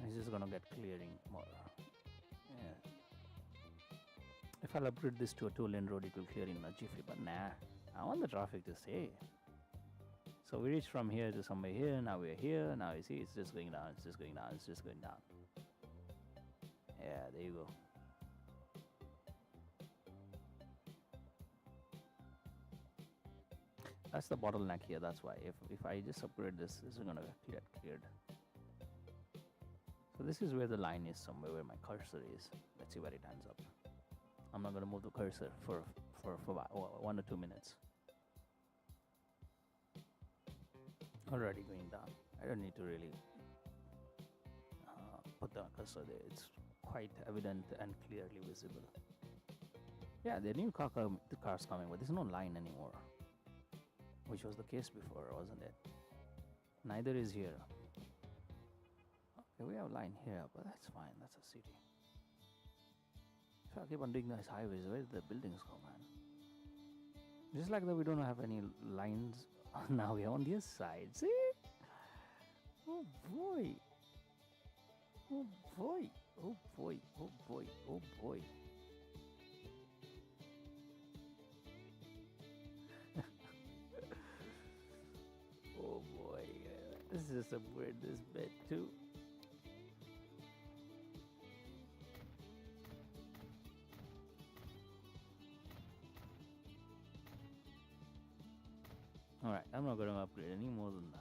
It's just gonna get clearing more. Yeah. If I'll upgrade this to a 2-lane road, it will clear in a jiffy, but nah, I want the traffic to stay. So we reached from here to somewhere here, now we're here, now you see it's just going down, it's just going down, it's just going down. Yeah, there you go. That's the bottleneck here, that's why. If I just upgrade this, this is gonna get cleared. So this is where the line is, somewhere where my cursor is. Let's see where it ends up. I'm not gonna move the cursor for 1 or 2 minutes. Already going down. I don't need to really put the cursor there. It's quite evident and clearly visible. Yeah, the new car's coming, but there's no line anymore, which was the case before, wasn't it? Neither is here. Okay, we have a line here, but that's fine. That's a city. If I keep on doing these highways, where did the buildings go, man? Just like that, we don't have any lines. Now we're on this side. See? Oh boy. Oh boy. Oh boy. Oh boy. Oh boy. Oh boy. This just upgrade this bit too. Alright, I'm not going to upgrade any more than that.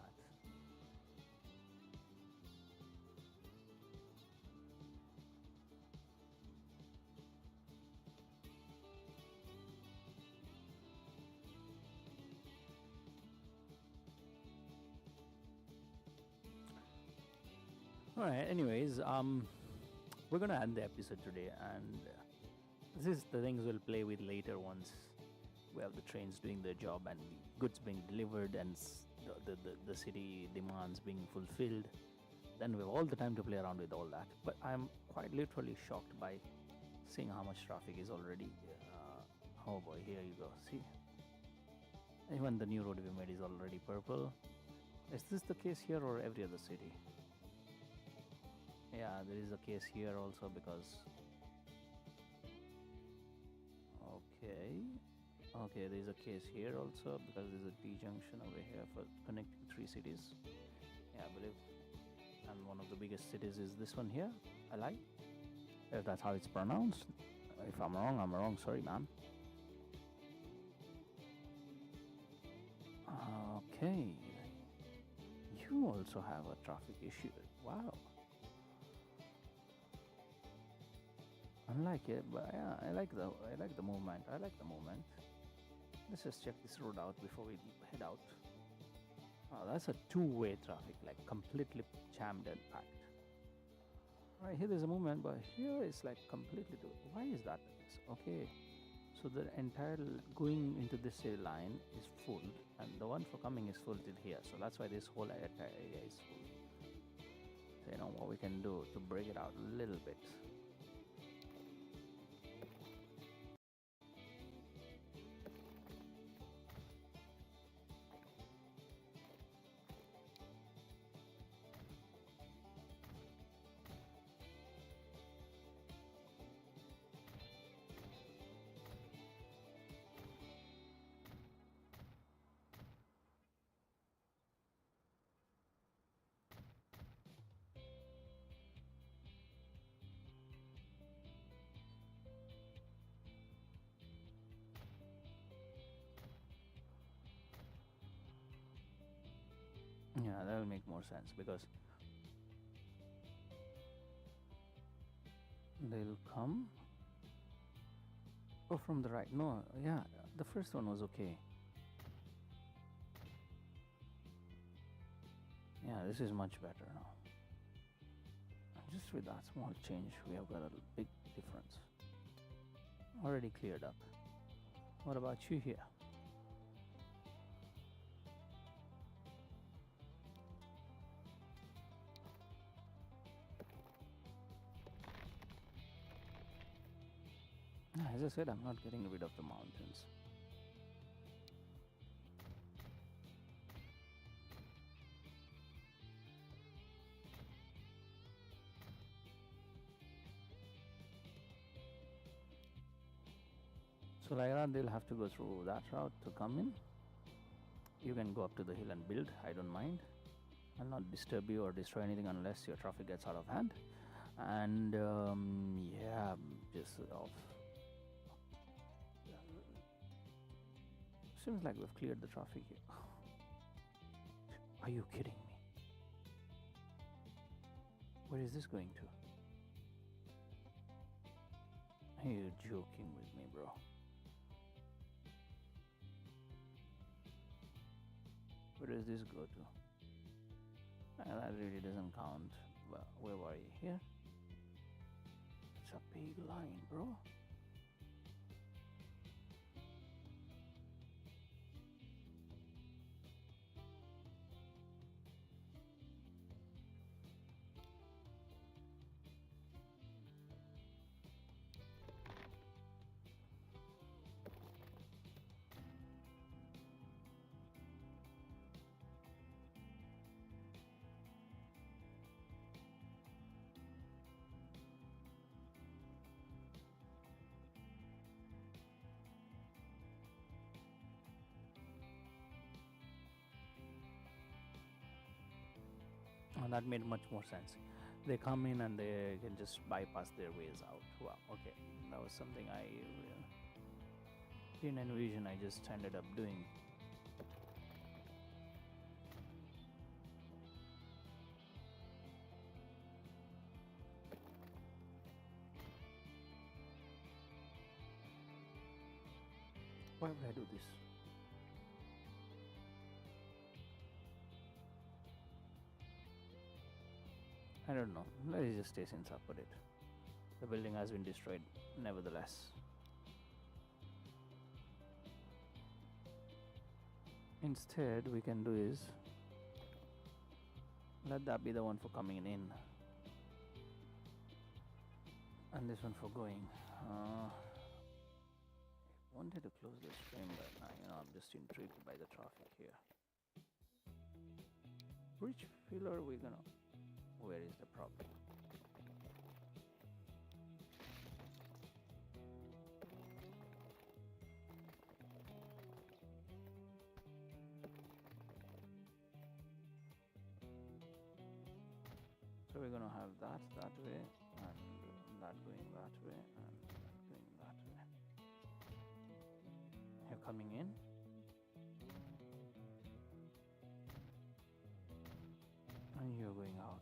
Alright, anyways, we're gonna end the episode today, and this is the things we'll play with later once we have the trains doing their job and the goods being delivered and the city demands being fulfilled. Then we have all the time to play around with all that. But I'm quite literally shocked by seeing how much traffic is already. Oh boy, here you go. See, even the new road we made is already purple. Is this the case here or every other city? Yeah, there is a case here also because. Okay, there is a case here also because there's a T junction over here for connecting 3 cities. Yeah, I believe. And one of the biggest cities is this one here. I like. If that's how it's pronounced. If I'm wrong, I'm wrong. Sorry, man. Okay. You also have a traffic issue. Wow. Unlike it, but yeah, I like the movement. Let's just check this road out before we head out. Oh, that's a two-way traffic, like completely jammed and packed. Right here there's a movement, but here it's like completely why is that? Okay, so the entire going into this line is full, and the one for coming is full till here. So that's why this whole entire area is full. So you know what we can do to break it out a little bit. Yeah, that will make more sense because they'll come. Oh, from the right. No, yeah, the first one was okay. Yeah, this is much better now. Just with that small change, we have got a big difference. Already cleared up. What about you here? As I said, I'm not getting rid of the mountains. So like that, they'll have to go through that route to come in. You can go up to the hill and build, I don't mind. I'll not disturb you or destroy anything unless your traffic gets out of hand. And yeah, just off. Seems like we've cleared the traffic here. Are you kidding me? Where is this going to? Are you joking with me, bro? Where does this go to? That really doesn't count. Well, where were you? Here? It's a big line, bro. And that made much more sense. They come in and they can just bypass their ways out. Wow, okay. That was something I didn't envision, I just ended up doing. Why would I do this? I don't know. Let it just stay since I put it. The building has been destroyed, nevertheless. Instead, we can do is let that be the one for coming in, and this one for going. Wanted to close the stream, but I'm just intrigued by the traffic here. Which pillar are we gonna? Where is the problem? So we're gonna have that way, and that going that way, and that going that way. You're coming in. And you're going out.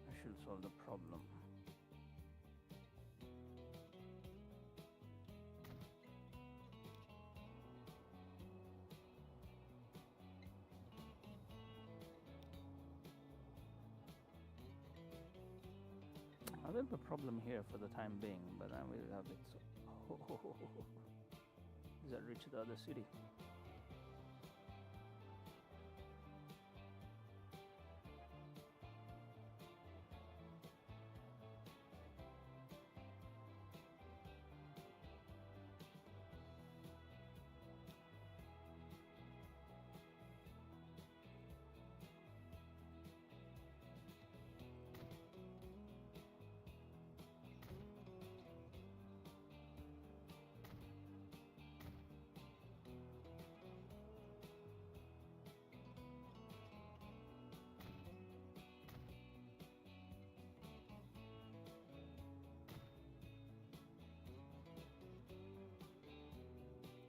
I should solve the problem. I have a problem here for the time being, but I will have it. Is that reach the other city?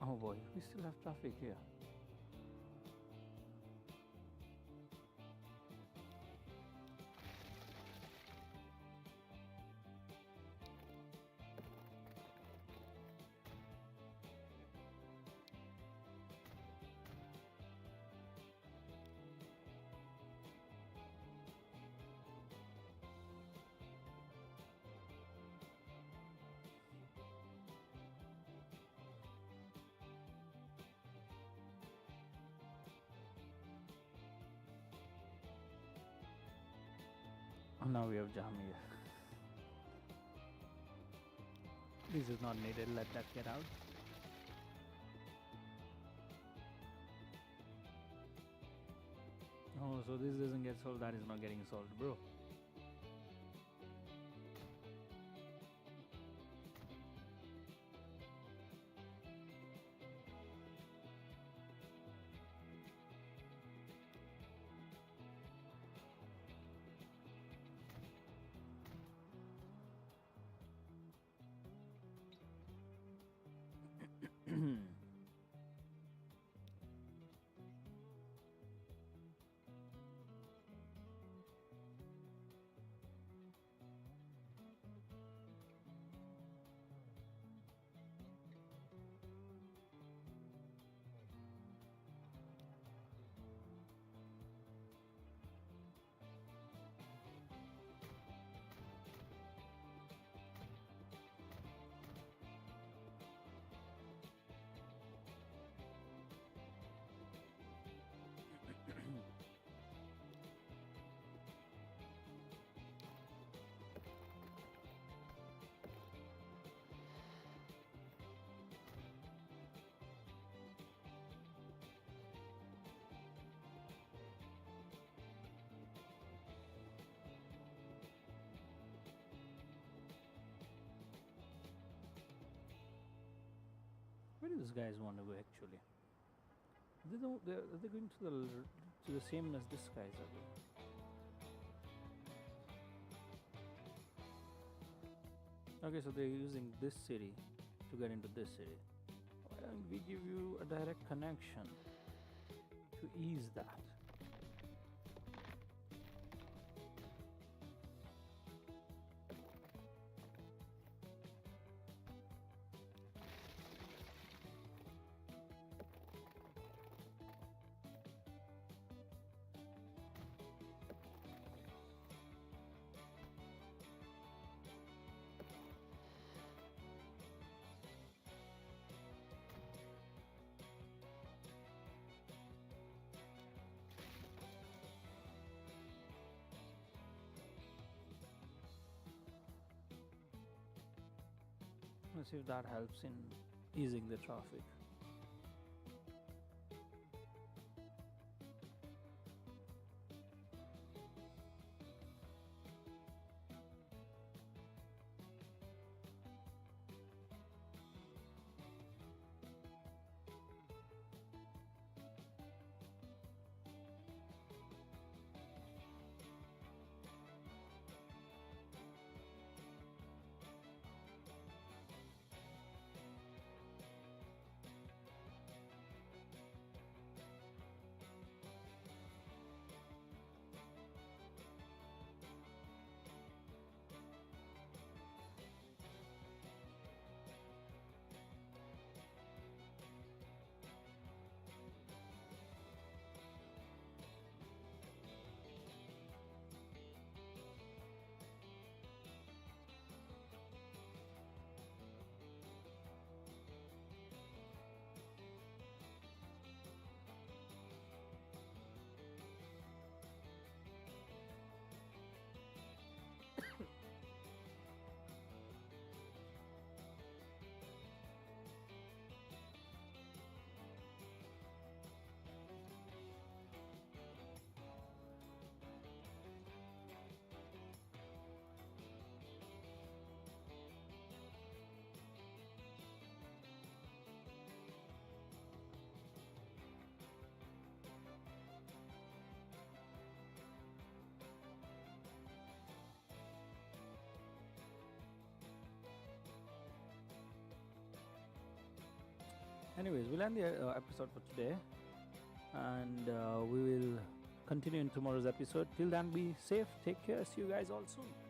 Oh boy, we still have traffic here. Now we have jam here. This is not needed, let that get out. Oh, so this doesn't get solved, that is not getting solved, bro. Where do these guys want to go actually? They don't. They're going to the same as this guys are doing. Okay, so they're using this city to get into this city. Why don't we give you a direct connection to ease that? Let's see if that helps in easing the traffic. Anyways, we'll end the episode for today, and we will continue in tomorrow's episode. Till then, be safe, take care, see you guys all soon.